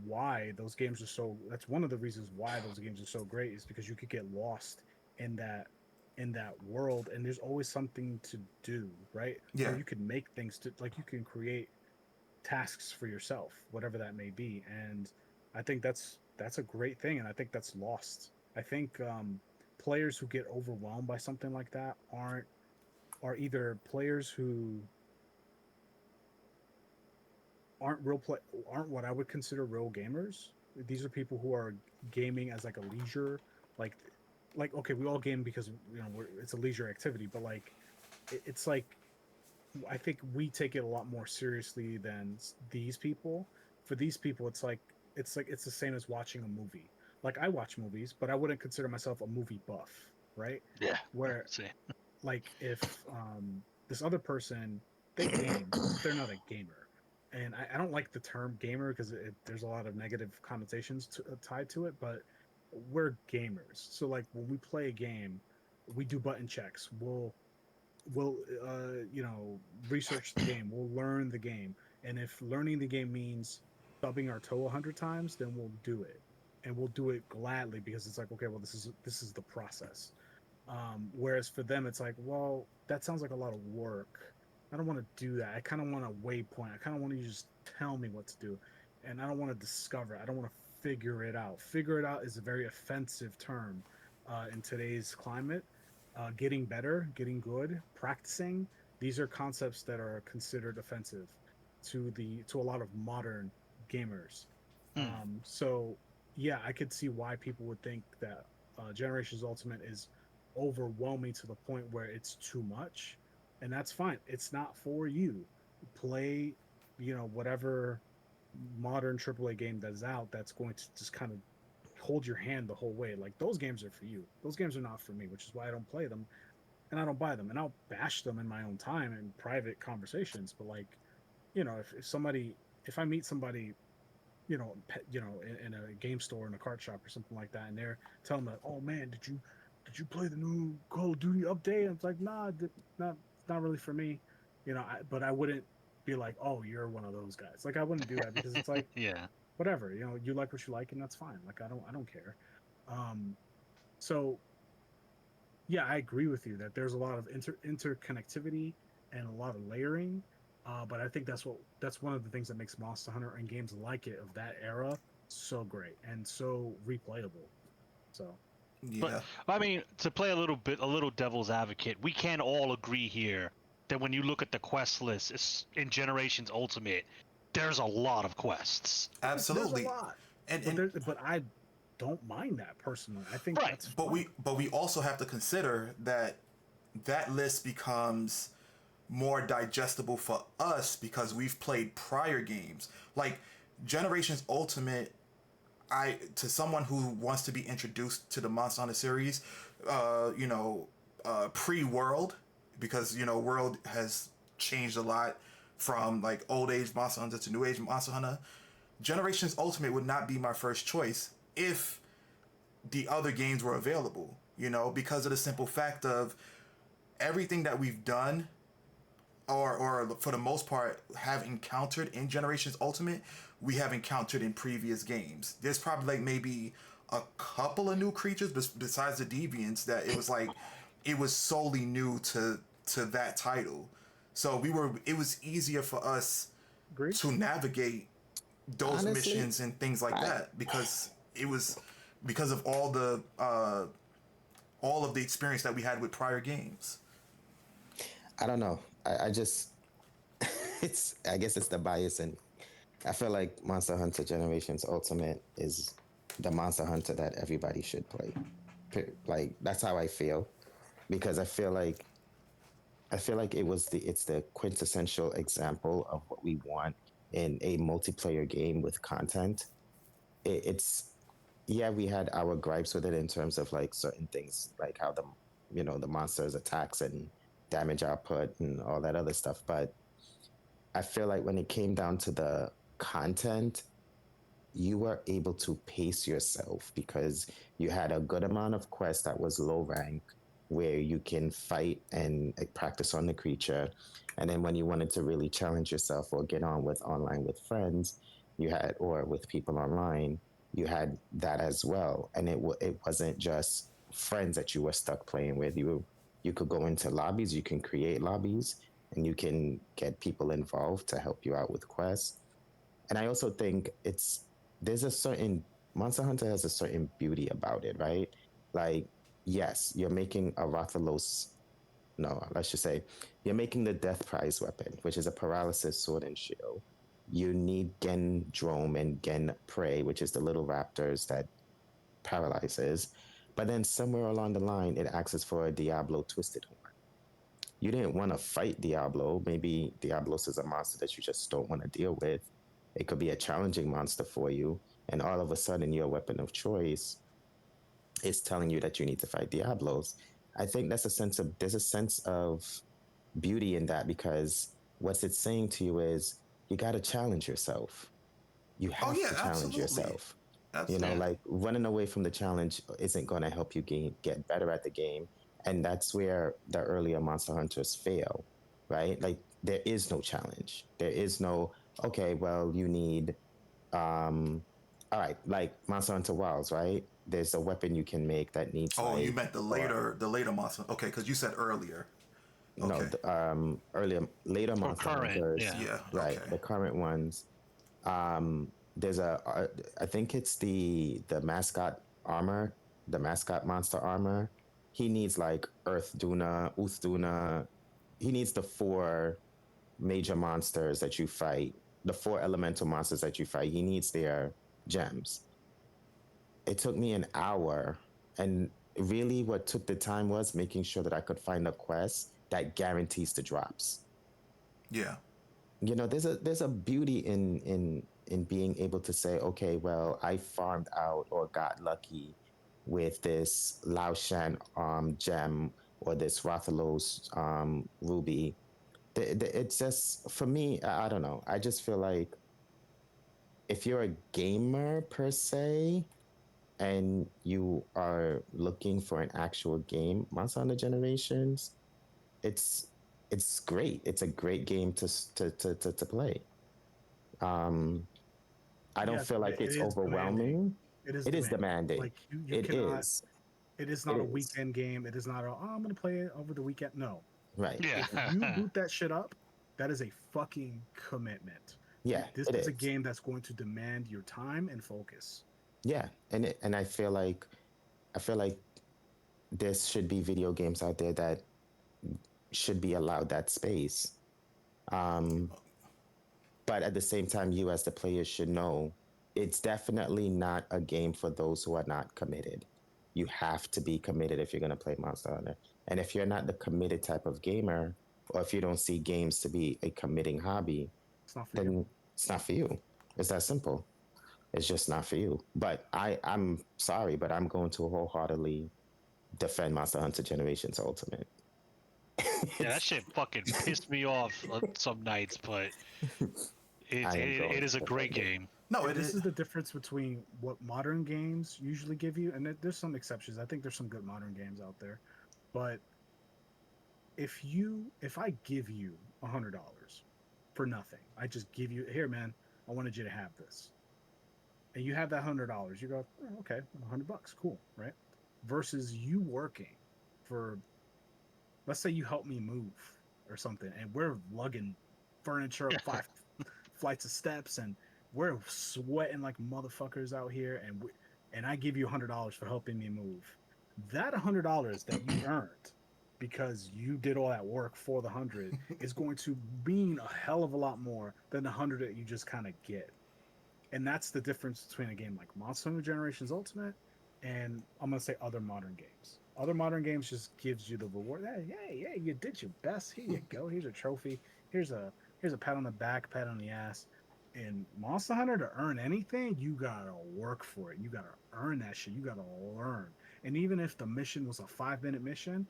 why those games are so. That's one of the reasons why those games are so great, is because you could get lost in that world, and there's always something to do, right? Yeah. Or you could make things to, like, you can create tasks for yourself, whatever that may be. And I think that's a great thing, and I think that's lost. I think players who get overwhelmed by something like that are either players who aren't what I would consider real gamers. These are people who are gaming as like a leisure, like okay, we all game because it's a leisure activity, but like it's like, I think we take it a lot more seriously than these people. For these people, it's the same as watching a movie. Like, I watch movies, but I wouldn't consider myself a movie buff, right? Yeah. Where, See. like, if this other person, they game, they're not a gamer. And I don't like the term gamer because there's a lot of negative connotations tied to it, but we're gamers. So like, when we play a game, we do button checks. We'll research the game. We'll learn the game, and if learning the game means stubbing our toe 100 times, then we'll do it, and we'll do it gladly, because it's like, okay, well, this is the process. Whereas for them, it's like, well, that sounds like a lot of work. I don't want to do that. I kind of want a waypoint. I kind of want you to just tell me what to do, and I don't want to discover it. I don't want to figure it out. Figure it out is a very offensive term in today's climate. Getting better, getting good, practicing, these are concepts that are considered offensive to a lot of modern gamers. Hmm. So yeah, I could see why people would think that Generations Ultimate is overwhelming to the point where it's too much, and that's fine. It's not for you. Play, whatever modern AAA game that's out that's going to just kind of hold your hand the whole way. Like those games are for you. Those games are not for me, which is why I don't play them and I don't buy them. And I'll bash them in my own time in private conversations. But like, if I meet somebody, in a game store in a cart shop or something like that, and they're telling me, "Oh man, did you play the new Call of Duty update?" And it's like, nah, not really for me, but I wouldn't be like, "Oh, you're one of those guys." Like I wouldn't do that because it's like Yeah. whatever, you like what you like, and that's fine. Like I don't care. Um, so yeah, I agree with you that there's a lot of interconnectivity and a lot of layering. But I think that's one of the things that makes Monster Hunter and games like it of that era so great and so replayable. So But Yeah, I mean, to play a little devil's advocate, we can all agree here that when you look at the quest list in Generations Ultimate, there's a lot of quests. there's a absolutely. lot, And but and but I don't mind that personally. I think Right. that's but fine. we also have to consider that that list becomes more digestible for us because we've played prior games. Like Generations Ultimate, to someone who wants to be introduced to the Monster Hunter series, pre-World, because World has changed a lot from like old age Monster Hunter to new age Monster Hunter. Generations Ultimate would not be my first choice if the other games were available. Because of the simple fact of everything that we've done or for the most part have encountered in Generations Ultimate, we have encountered in previous games. There's probably like maybe a couple of new creatures besides the deviants that it was solely new to that title. So it was easier for us Agree. to navigate those Honestly, missions and things like I that because it was because of all of the experience that we had with prior games. I don't know. I just it's I guess it's the bias, and I feel like Monster Hunter Generations Ultimate is the Monster Hunter that everybody should play. Like that's how I feel because I feel like it's the quintessential example of what we want in a multiplayer game with content. It's yeah, we had our gripes with it in terms of like certain things, like how the monsters attacks and damage output and all that other stuff. But I feel like when it came down to the content, you were able to pace yourself because you had a good amount of quests that was low rank where you can fight and practice on the creature. And then when you wanted to really challenge yourself or get on with online with friends, you had, or with people online, you had that as well. And it wasn't just friends that you were stuck playing with. You could go into lobbies, you can create lobbies, and you can get people involved to help you out with quests. And I also think there's a certain Monster Hunter has a certain beauty about it, right? Like, yes, you're making a Rathalos. No, let's just say you're making the Death Prize weapon, which is a paralysis sword and shield. You need Gen Drome and Gen Prey, which is the little raptors that paralyzes. But then somewhere along the line, it asks for a Diablo Twisted Horn. You didn't want to fight Diablo. Maybe Diablos is a monster that you just don't want to deal with. It could be a challenging monster for you, and all of a sudden, your weapon of choice is telling you that you need to fight Diablos. I think there's a sense of beauty in that because what it's saying to you is you got to challenge yourself. You Oh have yeah, to challenge absolutely, yourself. Yeah. absolutely. Like running away from the challenge isn't going to help you get better at the game. And that's where the earlier Monster Hunters fail, right? Like there is no challenge. There is no, okay, well, you need, um, all right, like Monster Hunter Wilds, right? There's a weapon you can make that needs Oh, you like, meant or the later monster. Okay, because you said earlier. no, Okay. later Or Monster current. Hunters, Yeah. Yeah. right? Okay. The current ones. There's I think it's the mascot armor, the mascot monster armor. He needs like Earth Duna, Uth Duna. He needs the four major monsters that you fight the 4 elemental monsters that you fight, he needs their gems. It took me an hour, and really what took the time was making sure that I could find a quest that guarantees the drops. Yeah. You know, there's a beauty in being able to say, okay, well, I farmed out or got lucky with this Laoshan gem or this Rathalos ruby. It's just, for me, I don't know. I just feel like if you're a gamer per se and you are looking for an actual game, Monster Hunter Generations, it's it's great. It's a great game to play. Um, I don't Yes, feel but like it it's is demanding. overwhelming. It is It is demanding. demanding. Like you It cannot. is. It is It not a is. weekend game. It is not a, oh, I'm gonna play it over the weekend. No, Right. Yeah. if you boot that shit up, that is a fucking commitment. Yeah, This it is a is. game that's going to demand your time and focus. Yeah, and I feel like there should be video games out there that should be allowed that space. Um, but at the same time, you as the player should know it's definitely not a game for those who are not committed. You have to be committed if you're going to play Monster Hunter. And if you're not the committed type of gamer, or if you don't see games to be a committing hobby, It's not for you. then it's not for you. It's that simple. It's just not for you. But I'm sorry, but I'm going to wholeheartedly defend Monster Hunter Generations Ultimate. Yeah, that shit fucking pissed me off on some nights, but I am going it is to a great defend it. game. No, And it this is. is the difference between what modern games usually give you, and there's some exceptions. I think there's some good modern games out there, but if I give you $100 for nothing, I just give you, here, man, I wanted you to have this, and you have that $100, you go, oh, okay, $100, cool, right? Versus you working for, let's say you help me move or something, and we're lugging furniture up 5 flights of steps, and we're sweating like motherfuckers out here, and I give you $100 for helping me move. That $100 that you earned because you did all that work for the 100 is going to mean a hell of a lot more than the 100 that you just kind of get. And that's the difference between a game like Monster Hunter Generations Ultimate and, I'm gonna say, other modern games. Other modern games just gives you the reward. Hey, you did your best. Here you go. Here's a trophy. Here's a pat on the back, pat on the ass. In Monster Hunter, to earn anything, you gotta work for it. You gotta earn that shit. You gotta learn. And even if the mission was a 5 minute mission,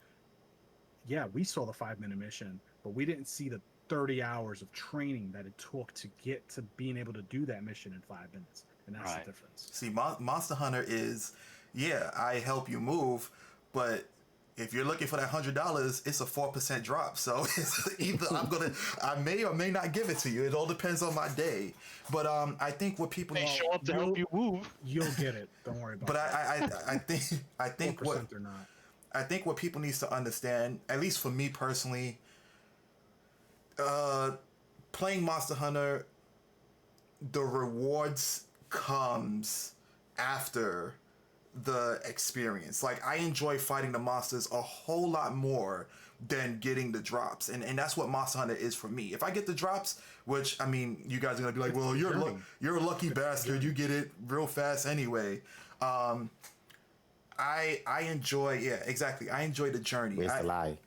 yeah, we saw the 5 minute mission, but we didn't see the 30 hours of training that it took to get to being able to do that mission in 5 minutes. And that's Right. the difference. See, Monster Hunter is, yeah, I help you move, but if you're looking for that $100, it's a 4% drop. So it's either I may or may not give it to you. It all depends on my day. But I think what people They need, show up to help you move. You'll get it. Don't worry about but it. I think what 4% or not. I think what people needs to understand, at least for me personally, playing Monster Hunter, the rewards comes after the experience. Like, I enjoy fighting the monsters a whole lot more than getting the drops, and that's what Monster Hunter is for me. If I get the drops, which, I mean, you guys are gonna be like, well, you're a lucky bastard, you get it real fast anyway. I enjoy, yeah, exactly, I enjoy the journey. Where's the lie?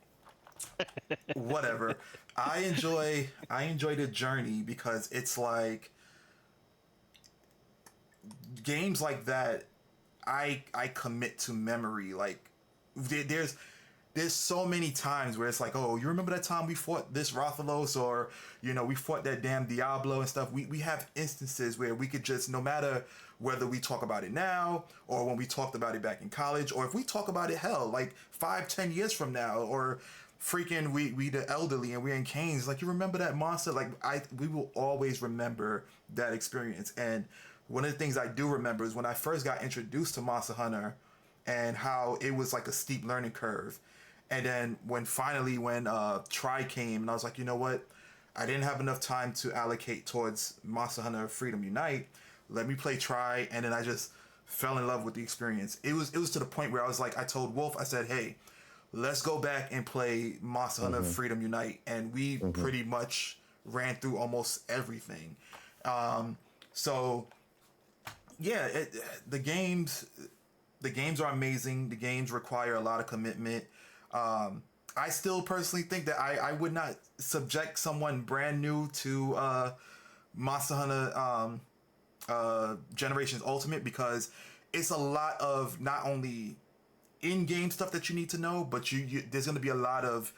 Whatever. I enjoy the journey because it's like games like that. I commit to memory. Like, there's so many times where it's like, oh, you remember that time we fought this Rathalos, or we fought that damn Diablo and stuff. We have instances where we could just, no matter whether we talk about it now or when we talked about it back in college, or if we talk about it, hell, like 5-10 years from now, or freaking we the elderly and we're in Canes, like, you remember that monster? Like, we will always remember that experience. And one of the things I do remember is when I first got introduced to Monster Hunter and how it was like a steep learning curve. And then when Tri came, and I was like, you know what? I didn't have enough time to allocate towards Monster Hunter Freedom Unite. Let me play Tri, and then I just fell in love with the experience. It was to the point where I was like, I told Wolf, I said, hey, let's go back and play Monster Hunter Freedom Unite. And we pretty much ran through almost everything. So yeah, the games are amazing. The games require a lot of commitment. I still personally think that I would not subject someone brand new to Monster Hunter Generations Ultimate, because it's a lot of not only in-game stuff that you need to know, but there's going to be a lot of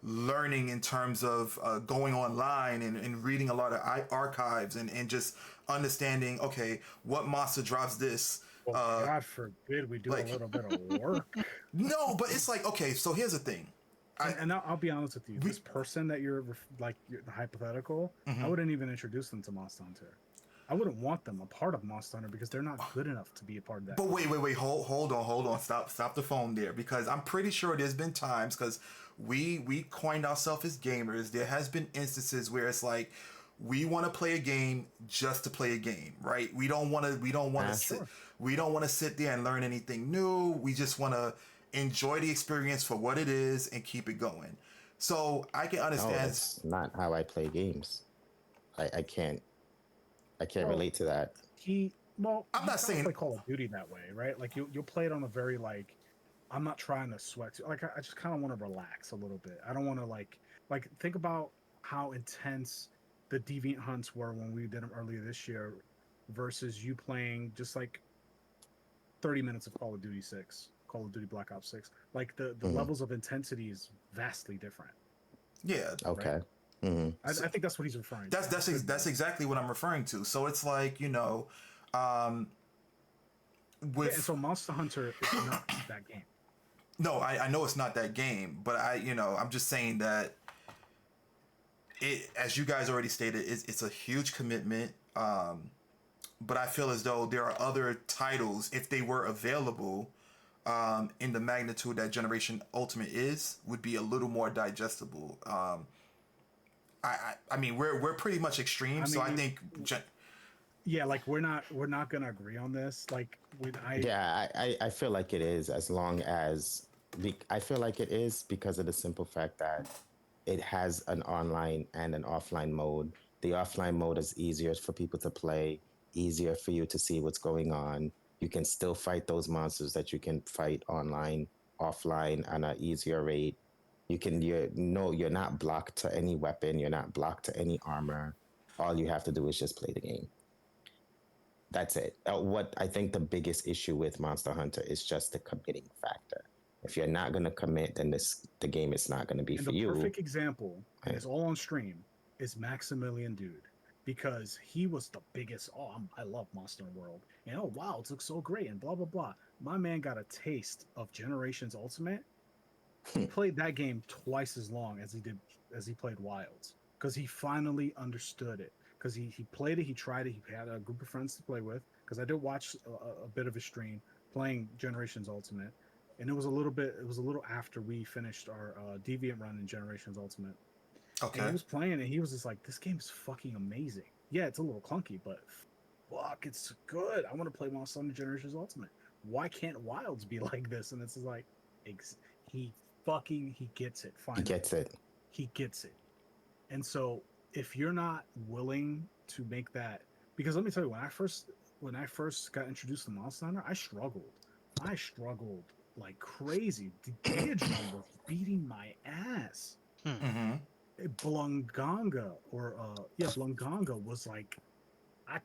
learning in terms of going online and reading a lot of archives and just understanding, okay, what monster drops this. Well, God forbid we do like- a little bit of work. No, but it's like, okay, so here's the thing. And I'll be honest with you. This person that you're the hypothetical, Mm-hmm. I wouldn't even introduce them to Monster Hunter. I wouldn't want them a part of Monster Hunter because they're not good enough to be a part of that. But wait, hold on, stop the phone there, because I'm pretty sure there's been times, because we coined ourselves as gamers. There has been instances where it's like we want to play a game just to play a game, right? We don't want to sit there and learn anything new. We just want to enjoy the experience for what it is and keep it going. So I can No, understand. that's not how I play games. I can't relate to that. I'm not saying play Call of Duty that way, right? Like you'll play it on a very like, I'm not trying to sweat. Like I just kind of want to relax a little bit. I don't want to like think about how intense the Deviant Hunts were when we did them earlier this year, versus you playing just like 30 minutes of Call of Duty 6, Call of Duty Black Ops 6. Like the levels of intensity is vastly different. Yeah. Okay. Right? Mm-hmm. I think that's what he's referring to. That's exactly what I'm referring to. So it's like, with and so Monster Hunter is not that game. No, I know it's not that game, but I'm just saying that it, as you guys already stated, it's a huge commitment. But I feel as though there are other titles, if they were available, in the magnitude that Generation Ultimate would be a little more digestible. I mean, we're pretty much extreme, so I think. Yeah, like we're not gonna agree on this. Like when I feel like it is, as long as I feel like it is, because of the simple fact that it has an online and an offline mode. The offline mode is easier for people to play, easier for you to see what's going on. You can still fight those monsters that you can fight online, offline, at an easier rate. You're not blocked to any weapon. You're not blocked to any armor. All you have to do is just play the game. That's it. What I think the biggest issue with Monster Hunter is just the committing factor. If you're not going to commit, then the game is not going to be for you. The perfect example, and it's all on stream, is Maximilian Dude, because he was the biggest. I love Monster World, and wow, it looks so great, and blah blah blah. My man got a taste of Generations Ultimate. He played that game twice as long as he played Wilds, because he finally understood it. Because he played it, he tried it, he had a group of friends to play with. Because I did watch a bit of his stream playing Generations Ultimate, and it was a little after we finished our Deviant run in Generations Ultimate. Okay. And he was playing it, he was just like, this game is fucking amazing. Yeah, it's a little clunky, but fuck, it's good. I want to play Monster Hunter Generations Ultimate. Why can't Wilds be like this? And it's like, he gets it finally. He gets it. And so if you're not willing to make that, because let me tell you, when I first got introduced to Monster Hunter, I struggled like crazy. The Gigadron was beating my ass. Mm-hmm. Blunganga Blunganga was like, I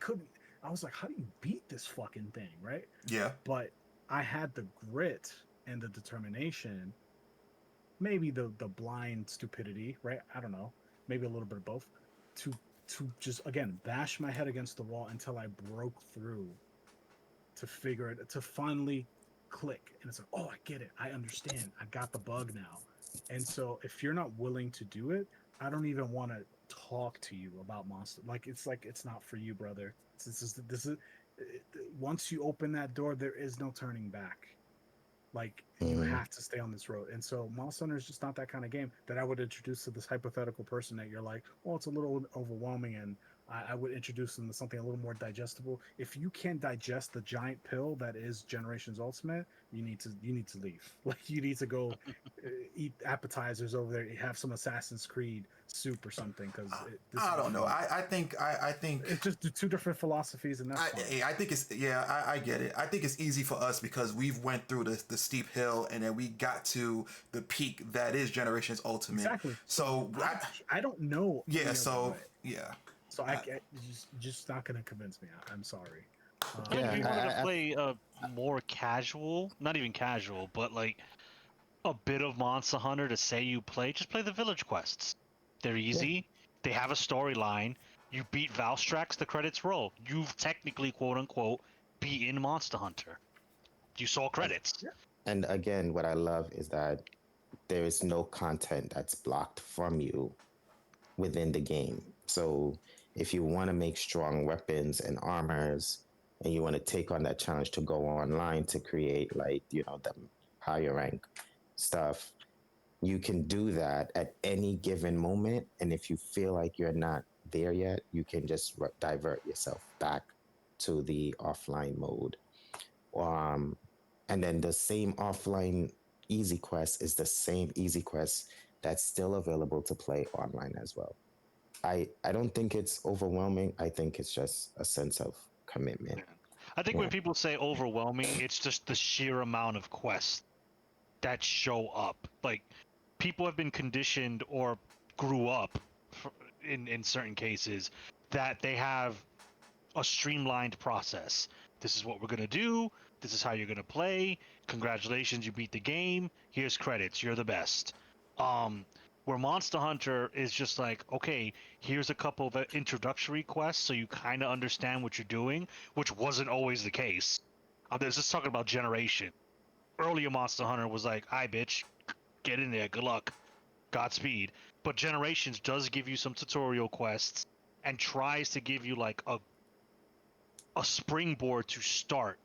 was like, how do you beat this fucking thing, right? Yeah. But I had the grit and the determination, maybe the blind stupidity, right? I don't know, maybe a little bit of both, to just again bash my head against the wall until I broke through, to figure it, to finally click, and it's like, oh, I get it, I understand, I got the bug now. And so if you're not willing to do it, I don't even want to talk to you about Monster. Like it's not for you, brother. This is once you open that door, there is no turning back. Like, you have to stay on this road. And so Monster Hunter is just not that kind of game that I would introduce to this hypothetical person that you're like, well, it's a little overwhelming, and I would introduce them to something a little more digestible. If you can't digest the giant pill that is Generations Ultimate, you need to leave. Like you need to go eat appetizers over there. Have some Assassin's Creed soup or something because this I is don't know. for you. I think It's just two different philosophies, and that's fine. I think it's yeah, I get it. I think it's easy for us because we've went through the steep hill and then we got to the peak that is Generations Ultimate. Exactly. So I don't know yeah, any other so way. yeah. So I just not gonna convince me. I'm sorry. I think if Yeah, you wanted to I play a more casual, not even casual, but like a bit of Monster Hunter to say you play, just play the village quests. They're easy. They have a storyline. You beat Valstrax, the credits roll. You've technically, quote unquote, beaten Monster Hunter. You saw credits. Yeah. and again, what I love is that there is no content that's blocked from you within the game. So if you want to make strong weapons and armors and you want to take on that challenge to go online to create like, the higher rank stuff, you can do that at any given moment. And if you feel like you're not there yet, you can just divert yourself back to the offline mode. Um, and then the same offline easy quest is the same easy quest that's still available to play online as well. I don't think it's overwhelming. I think it's just a sense of commitment. Yeah. I think when Yeah. people say overwhelming, it's just the sheer amount of quests that show up. Like people have been conditioned or grew up in certain cases that they have a streamlined process. This is what we're going to do. This is how you're going to play. Congratulations, you beat the game. Here's credits. You're the best. Um, where Monster Hunter is just like, okay, here's a couple of introductory quests so you kind of understand what you're doing, which wasn't always the case. This is talking about Generation. Earlier Monster Hunter was like, "Hi, bitch, get in there. Good luck, Godspeed." But Generations does give you some tutorial quests and tries to give you like a springboard to start.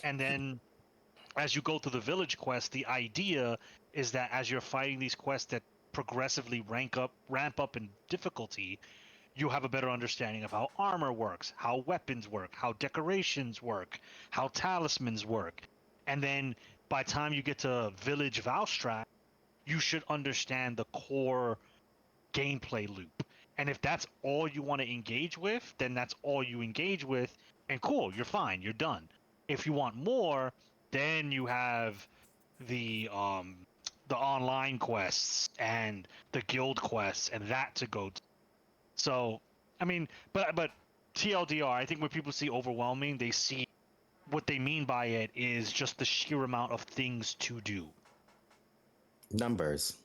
And then as you go through the village quest, the idea is that as you're fighting these quests that progressively ramp up in difficulty, you have a better understanding of how armor works, how weapons work, how decorations work, how talismans work. And then by the time you get to Village Valstrat, you should understand the core gameplay loop. And if that's all you want to engage with, then that's all you engage with, and cool, you're fine, you're done. If you want more, then you have the online quests and the guild quests and that to go to. So, I mean, but TLDR, I think when people see overwhelming, they see what they mean by it is just the sheer amount of things to do. Numbers.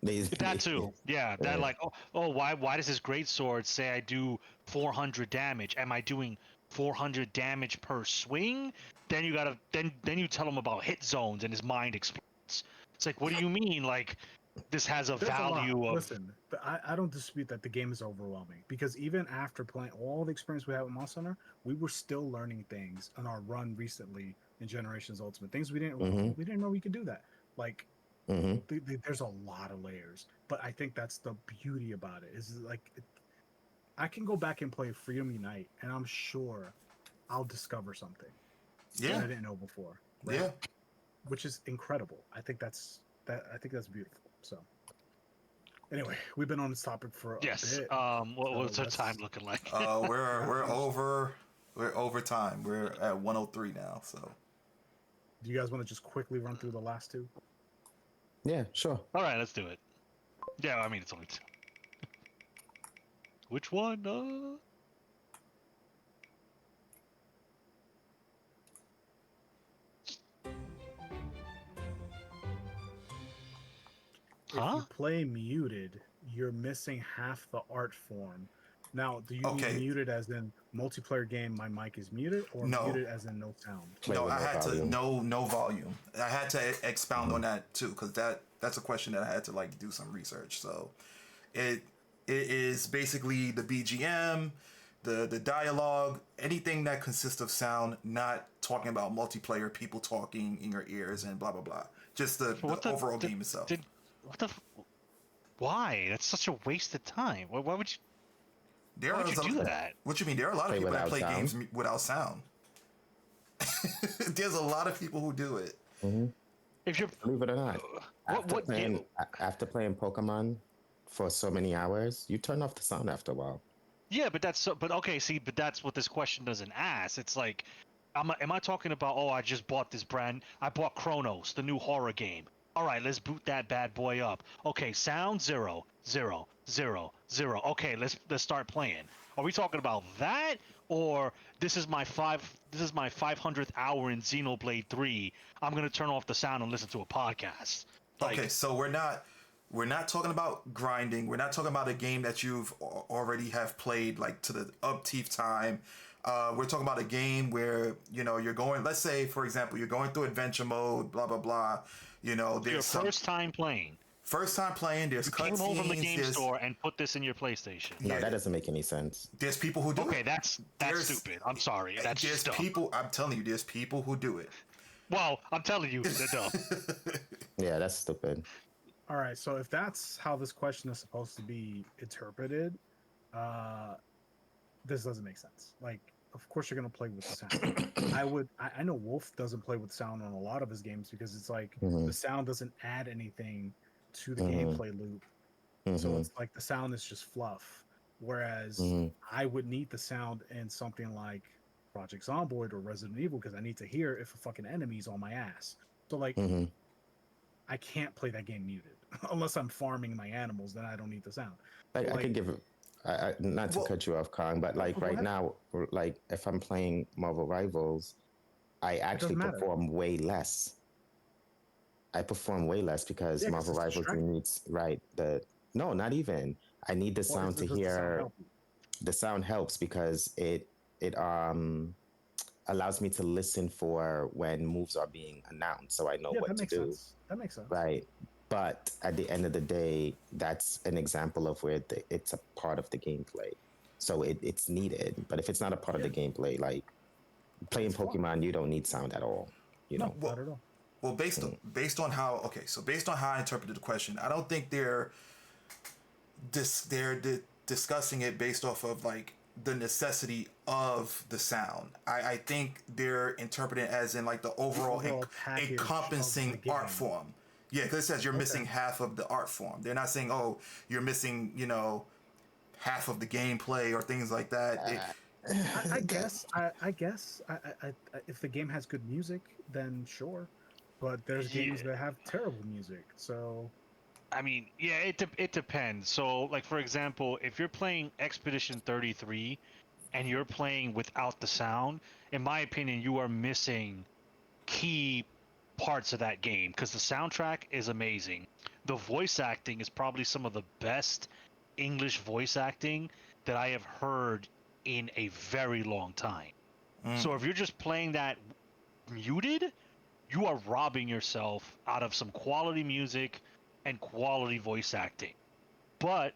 That too. Yeah, that Yeah. like why does this great sword say I do 400 damage? Am I doing 400 damage per swing? Then you gotta then you tell him about hit zones and his mind explodes. It's like, what do you mean? Like this has a There's a lot. value of Listen, I don't dispute that the game is overwhelming because even after playing all the experience we had with Monster Hunter, we were still learning things on our run recently in Generations Ultimate. Things Mm-hmm. we didn't know we could do that. Like Mm-hmm. there's a lot of layers, but I think that's the beauty about it. Is like I can go back and play Freedom Unite, and I'm sure I'll discover something that Yeah. I didn't know before. Right? Yeah. Which is incredible. I think that's beautiful. So anyway, we've been on this topic for a yes. bit. What's So our time looking like? We're over time. We're at 103 now, so Do you guys want to just quickly run through the last two? Yeah, sure. All right, let's do it. Yeah, I mean it's only two. Which one? If Huh? you play muted, you're missing half the art form. Now, do you mean Okay. muted as in multiplayer game? My mic is muted, or No. muted as in no sound? Play no, with I had volume. to no volume. I had to expound on that too because that's a question that I had to like do some research. So it is basically the BGM, the dialogue, anything that consists of sound, not talking about multiplayer people talking in your ears and blah blah blah. Just the overall game itself. What the? Why? That's such a waste of time. Why would you? There Why are would you do that? What you mean? There are a lot of Play people that without play sound? games without sound. There's a lot of people who do it. Hmm. If you're, Believe it or not, after what game? after playing Pokemon for so many hours, you turn off the sound after a while. Yeah, but that's so. But okay, see, but that's what this question doesn't ask. It's like, am I talking about? Oh, I just bought this brand. I bought Chronos, the new horror game. All right, let's boot that bad boy up. Okay, sound 0, 0, 0, 0. Okay, let's start playing. Are we talking about that, or this is my 500th hour in Xenoblade 3? I'm gonna turn off the sound and listen to a podcast. Okay, Like, so we're not talking about grinding. We're not talking about a game that you've already have played like to the upkeep time. We're talking about a game where you're going. Let's say, for example, you're going through adventure mode. Blah blah blah. your There's some first time playing. first time playing. There's You came home from the cutscenes. game store and put this in your PlayStation. No, Yeah. that doesn't make any sense. There's people who do Okay, it. that's There's stupid. I'm sorry. That's there's just dumb. people. I'm telling you, there's people who do it. Well, I'm telling you, they're dumb. Yeah, that's stupid. All right, so if that's how this question is supposed to be interpreted, uh, this doesn't make sense. Like, of course you're gonna play with sound. I know Wolf doesn't play with sound on a lot of his games because it's like Mhm. the sound doesn't add anything to the Mhm. gameplay loop. So Mhm. it's like the sound is just fluff. Whereas Mhm. I would need the sound in something like Project Zomboid or Resident Evil because I need to hear if a fucking enemy's on my ass. So like Mhm. I can't play that game muted unless I'm farming my animals. Then I don't need the sound. Like, I Like, could give, not to Well, cut you off, Kong, but like go right ahead. now, like if I'm playing Marvel Rivals, I actually doesn't matter. perform way less. I perform way less because Yeah, 'cause Marvel it's Rivals distracting. needs right the no, not even. I need the Well, sound to does the sound hear. help you? The sound helps because it allows me to listen for when moves are being announced, so I know Yeah, what that to makes do. sense. That makes sense. Right. But at the end of the day, that's an example of where it's a part of the gameplay. So it's needed. But if it's not a part of Yeah, the gameplay, like playing it's fun. Pokemon, you don't need sound at all. You No, know. not well, at all. well, based on how I interpreted the question, I don't think they're discussing it based off of like the necessity of the sound. I think they're interpreting it as in like the overall overall package of the encompassing art game. form. Yeah, because it says you're missing Okay. half of the art form. They're not saying, oh, you're missing, half of the gameplay or things like that. I guess. If the game has good music, then sure. But there's Yeah, games that have terrible music. So I mean, yeah, it depends. So, like for example, if you're playing Expedition 33 and you're playing without the sound, in my opinion, you are missing key parts of that game because the soundtrack is amazing. The voice acting is probably some of the best English voice acting that I have heard in a very long time. Mm. So if you're just playing that muted, you are robbing yourself out of some quality music and quality voice acting. But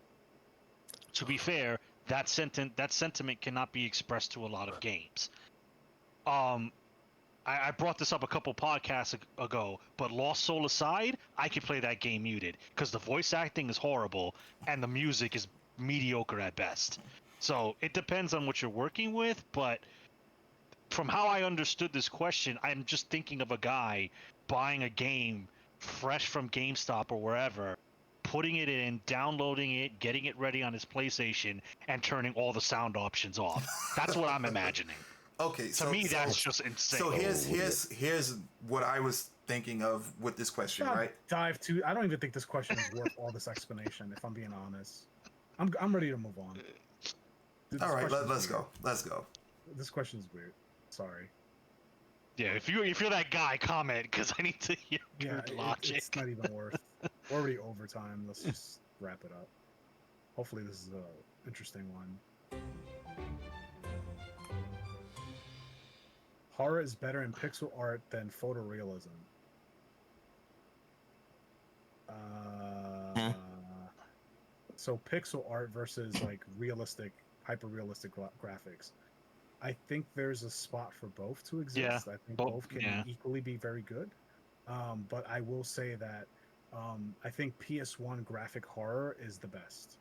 to be fair, that sentiment cannot be expressed to a lot of games. Um, I brought this up a couple podcasts ago, but Lost Soul aside, I could play that game muted because the voice acting is horrible and the music is mediocre at best. So it depends on what you're working with, but from how I understood this question, I'm just thinking of a guy buying a game fresh from GameStop or wherever, putting it in, downloading it, getting it ready on his PlayStation, and turning all the sound options off. That's what I'm imagining. Okay, To so me, so that's just insane. so here's So weird. here's what I was thinking of with this question, not right? dive too. I don't even think this question is worth all this explanation. If I'm being honest, I'm ready to move on. This All right, question's let's weird. go. Let's go. This question is weird. Sorry. Yeah, if you're that guy, comment because I need to hear Yeah, your logic. it's not even worth. We're already overtime. Let's just wrap it up. Hopefully, this is a interesting one. Horror is better in pixel art than photorealism. Huh? So pixel art versus like realistic, hyper realistic graphics. I think there's a spot for both to exist. I think both can Yeah. equally be very good. But I will say that I think PS1 graphic horror is the best.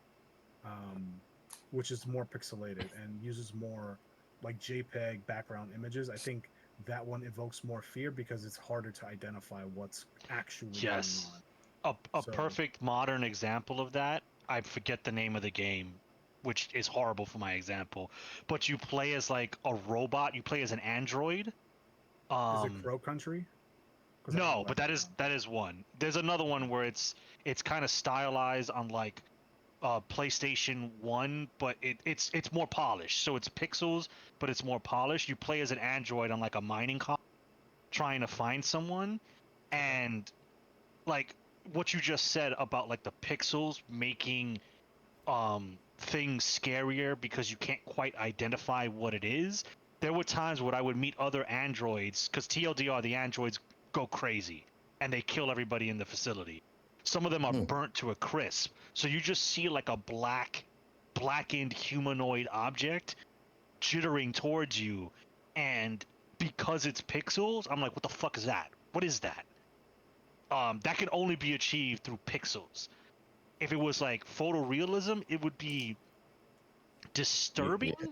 which is more pixelated and uses more like JPEG background images, I think that one evokes more fear because it's harder to identify what's actually going Yes. on. A So perfect modern example of that, I forget the name of the game, which is horrible for my example, but you play as like a robot, you play as an android. is it Um Crow Country? Because I know no, but that's that is one. There's another one where it's kind of stylized on like PlayStation 1, but it's more polished. So it's pixels, but it's more polished. You play as an android on like a mining colony trying to find someone, and like what you just said about like the pixels making things scarier because you can't quite identify what it is. There were times when I would meet other androids, because TLDR, the androids go crazy and they kill everybody in the facility. Some of them are Hmm. burnt to a crisp, so you just see like a blackened humanoid object jittering towards you, and because it's pixels, I'm like, what the fuck is that? What is that? That can only be achieved through pixels. If it was like photorealism, it would be disturbing, Yeah.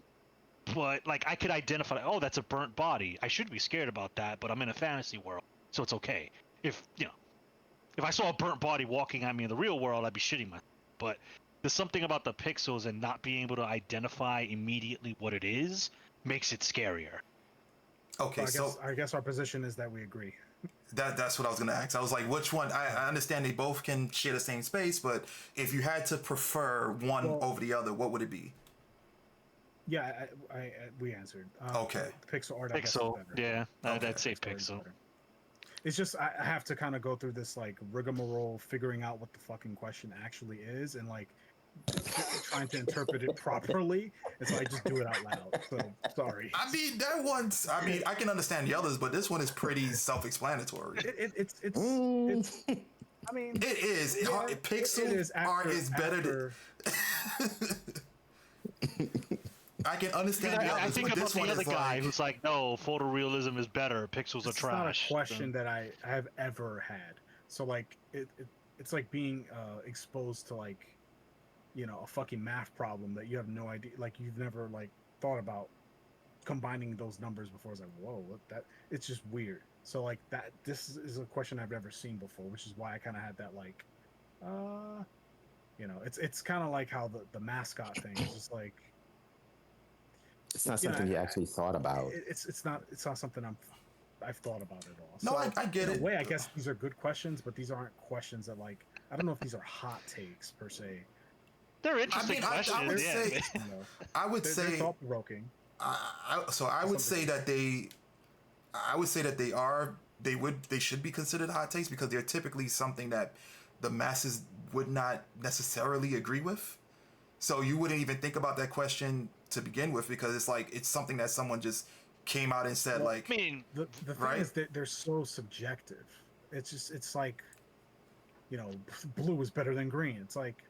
but like I could identify, like, oh, that's a burnt body. I should be scared about that, but I'm in a fantasy world, so it's okay. If if I saw a burnt body walking at me in the real world, I'd be shitting myself. But there's something about the pixels and not being able to identify immediately what it is makes it scarier. so Okay, so I guess our position is that we agree. that's what I was gonna ask. I was like, which one? I understand they both can share the same space, but if you had to prefer one Well, over the other, what would it be? yeah, we answered. Okay, Pixel art, I guess, is Pixel, better. yeah, okay. I'd say Pixel art is pixel. better. It's just I have to kind of go through this like rigmarole figuring out what the fucking question actually is and like trying to interpret it properly, and so I just do it out loud. So sorry. I mean, that one's. I mean, I can understand the others, but this one is pretty self-explanatory. Mm. It's. I mean, It is. yeah, it Pixel is art is better than. after. I can Because understand the I others, think but about this the one other is guy like. who's like, no, photorealism is better. Pixels are It's not a trash. So, question that I have ever had. So like it's like being exposed to like a fucking math problem that you have no idea, like you've never like thought about combining those numbers before. It's like, whoa, what that, it's just weird. So like that, this is a question I've never seen before, which is why I kind of had that like uh it's kind of like how the mascot thing is just like, It's not you know, something you actually thought about. it's not something I've thought about at all. No, So I get in a it. way, I guess these are good questions, but these aren't questions that like, I don't know if these are hot takes per se. they're I interesting mean, I would questions. say, Yeah. You know, I would they're say, thought provoking. so I would say that I would say that they should be considered hot takes because they're typically something that the masses would not necessarily agree with. So you wouldn't even think about that question to begin with because it's like it's something that someone just came out and said Well, I like, mean, the thing right? is that they're so subjective. It's like, blue is better than green. It's like,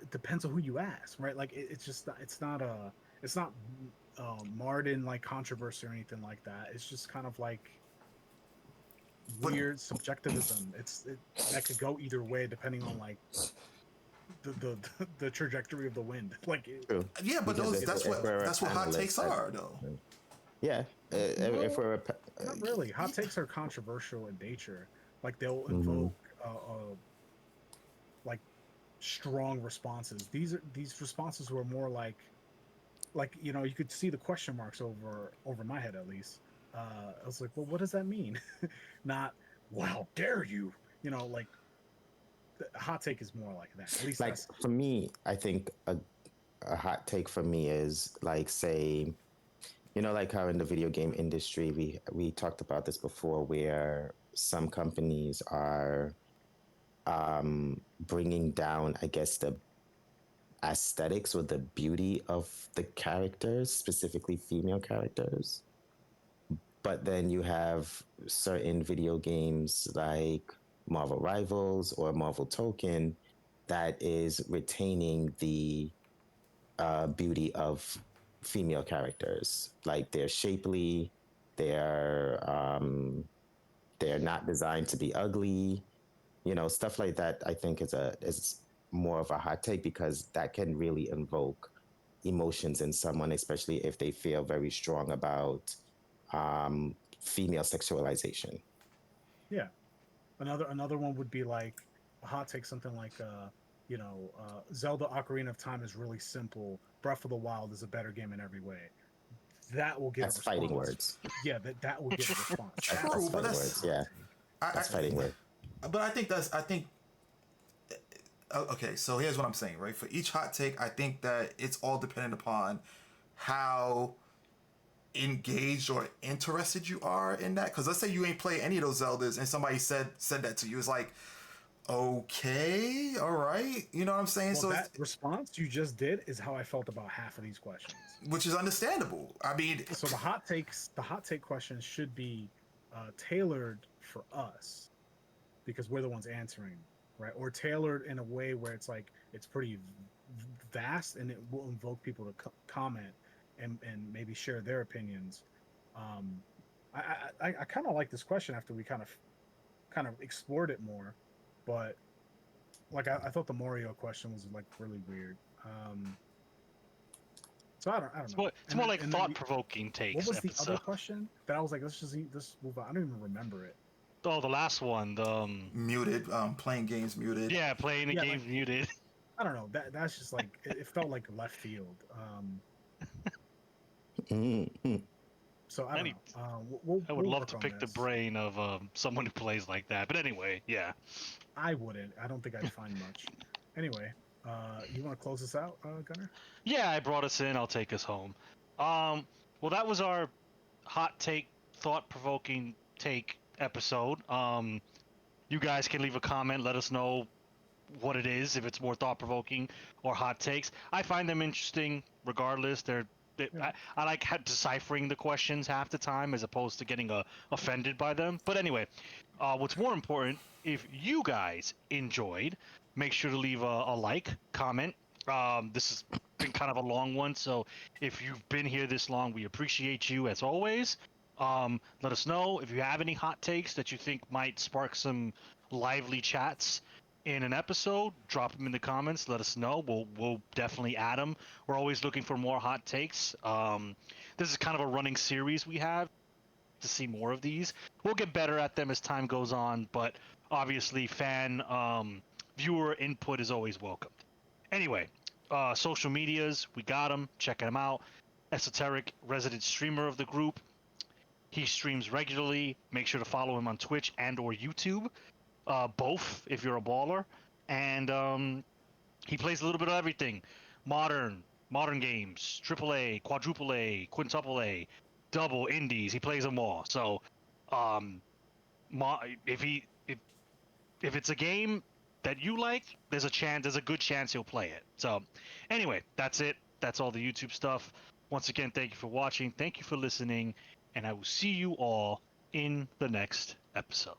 it depends on who you ask, right? Like it's just not, it's not marred in like controversy or anything like that. It's just kind of like But weird subjectivism. That could go either way depending on like the trajectory of the wind. Like True. yeah, but Because those if we're a that's what hot takes panelist, are though. yeah, if no, we're not really. Hot takes are controversial in nature. Like they'll mhm. invoke like strong responses. These responses were more like you could see the question marks over my head at least. I was like, well, what does that mean? Not, well, how dare you? Like the hot take is more like that. At least Like that's for me, I think a hot take for me is like say, like how in the video game industry we talked about this before, where some companies are bringing down, I guess, the aesthetics or the beauty of the characters, specifically female characters. But then you have certain video games like Marvel Rivals or Marvel Token that is retaining the beauty of female characters. Like they're shapely, they're they're not designed to be ugly, stuff like that. I think is more of a hot take because that can really invoke emotions in someone, especially if they feel very strong about female sexualization. Yeah. Another one would be like a hot take, something like Zelda Ocarina of Time is really simple. Breath of the Wild is a better game in every way. That will get a That's fighting response. words. Yeah, that will get a response. True, That's but fighting that's words. Yeah, I, that's fighting words. but I think okay, so here's what I'm saying, right? For each hot take, I think that it's all dependent upon how engaged or interested you are in that. Because let's say you ain't play any of those Zeldas, and somebody said that to you, it's like, okay, all right, you know what I'm saying? Well, So, that response you just did is how I felt about half of these questions. which is understandable. I mean, So the hot take questions should be tailored for us because we're the ones answering, right? Or tailored in a way where it's like it's pretty vast and it will invoke people to comment and maybe share their opinions. Um, I kind of like this question after we kind of explored it more, but like I thought the Mario question was like really weird. So I don't It's know. more like And then thought-provoking what takes was the other episode. question that I was like, let's move on. I don't even remember it. Oh, the last one. The muted, playing games muted. yeah, playing the Yeah, game like muted. I don't know. That's just like it felt like left field. Mm-hmm. So I don't Any, know. We'll I would we'll love work to on pick the this. brain of someone who plays like that. But anyway, yeah. I wouldn't. I don't think I'd find much. Anyway, you want to close this out, Gunnar? Yeah, I brought us in. I'll take us home. Um, well, that was our hot take, thought-provoking take episode. You guys can leave a comment. Let us know what it is, if it's more thought-provoking or hot takes. I find them interesting, regardless. Yeah. I like deciphering the questions half the time as opposed to getting offended by them. But anyway, what's more important, if you guys enjoyed, make sure to leave a like, comment. This has been kind of a long one, so if you've been here this long, we appreciate you as always. Let us know if you have any hot takes that you think might spark some lively chats in an episode. Drop them in the comments. Let us know. We'll definitely add them. We're always looking for more hot takes. This is kind of a running series we have to see more of these. We'll get better at them as time goes on, but obviously fan viewer input is always welcomed. Anyway, social medias, we got them. Checking them out. Esoteric, resident streamer of the group. He streams regularly. Make sure to follow him on Twitch and or YouTube. Both, if you're a baller. And he plays a little bit of everything. Modern games, triple A, quadruple A, quintuple A, double indies. He plays them all. So, um, if if it's a game that you like, there's a good chance he'll play it. So, anyway, that's it. That's all the YouTube stuff. Once again, thank you for watching. Thank you for listening, and I will see you all in the next episode.